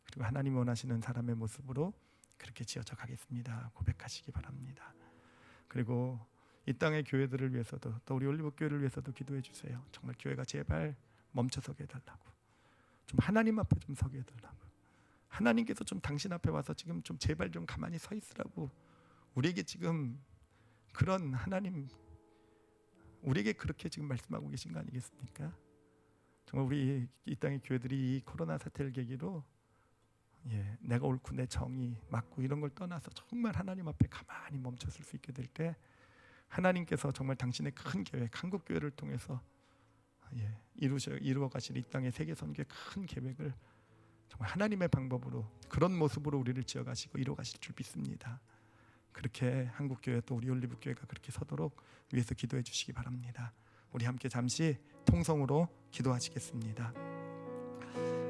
그리고 하나님이 원하시는 사람의 모습으로 그렇게 지어져 가겠습니다. 고백하시기 바랍니다. 그리고 이 땅의 교회들을 위해서도, 또 우리 올리브 교회를 위해서도 기도해 주세요. 정말 교회가 제발 멈춰서게 해달라고, 좀 하나님 앞에 좀 서게 해달라고, 하나님께서 좀 당신 앞에 와서 지금 좀 제발 좀 가만히 서 있으라고 우리에게 지금 그런 하나님, 우리에게 그렇게 지금 말씀하고 계신 거 아니겠습니까? 정말 우리 이 땅의 교회들이 이 코로나 사태를 계기로 내가 옳고 내 정의 맞고 이런 걸 떠나서 정말 하나님 앞에 가만히 멈춰설 수 있게 될 때 하나님께서 정말 당신의 큰 계획, 한국 교회를 통해서 이루어 가실 이 땅의 세계 선교의 큰 계획을 정말 하나님의 방법으로, 그런 모습으로 우리를 지어 가시고 이루어 가실 줄 믿습니다. 그렇게 한국 교회, 또 우리 올리브 교회가 그렇게 서도록 위해서 기도해 주시기 바랍니다. 우리 함께 잠시 통성으로 기도하시겠습니다.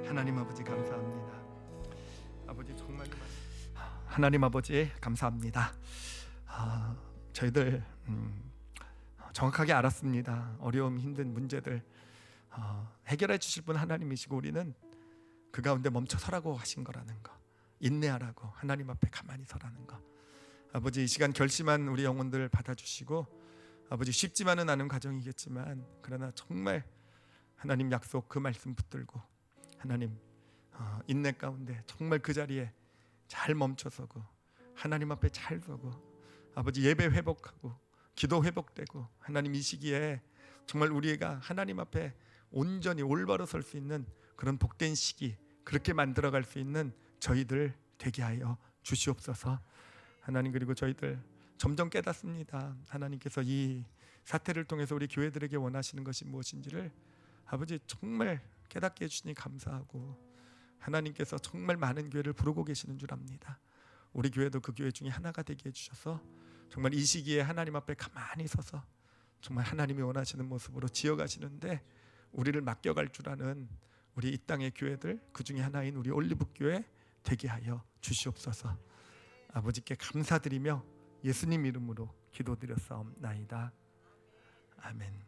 하나님 아버지 감사합니다. 아버지 정말 하나님 아버지 감사합니다. 저희들 정확하게 알았습니다. 어려움, 힘든 문제들 해결해 주실 분 하나님이시고 우리는 그 가운데 멈춰 서라고 하신 거라는 거, 인내하라고 하나님 앞에 가만히 서라는 거. 아버지 이 시간 결심한 우리 영혼들 받아주시고, 아버지 쉽지만은 않은 과정이겠지만 그러나 정말 하나님 약속 그 말씀 붙들고 하나님 인내 가운데 정말 그 자리에 잘 멈춰서고 하나님 앞에 잘 서고 아버지 예배 회복하고 기도 회복되고, 하나님 이 시기에 정말 우리가 하나님 앞에 온전히 올바로 설 수 있는 그런 복된 시기, 그렇게 만들어갈 수 있는 저희들 되게 하여 주시옵소서. 하나님, 그리고 저희들 점점 깨닫습니다. 하나님께서 이 사태를 통해서 우리 교회들에게 원하시는 것이 무엇인지를 아버지 정말 깨닫게 해주시니 감사하고, 하나님께서 정말 많은 교회를 부르고 계시는 줄 압니다. 우리 교회도 그 교회 중에 하나가 되게 해주셔서 정말 이 시기에 하나님 앞에 가만히 서서 정말 하나님이 원하시는 모습으로 지어가시는데 우리를 맡겨갈 줄 아는 우리 이 땅의 교회들, 그 중에 하나인 우리 올리브 교회 되게 하여 주시옵소서. 아버지께 감사드리며 예수님 이름으로 기도드렸사옵나이다. 아멘.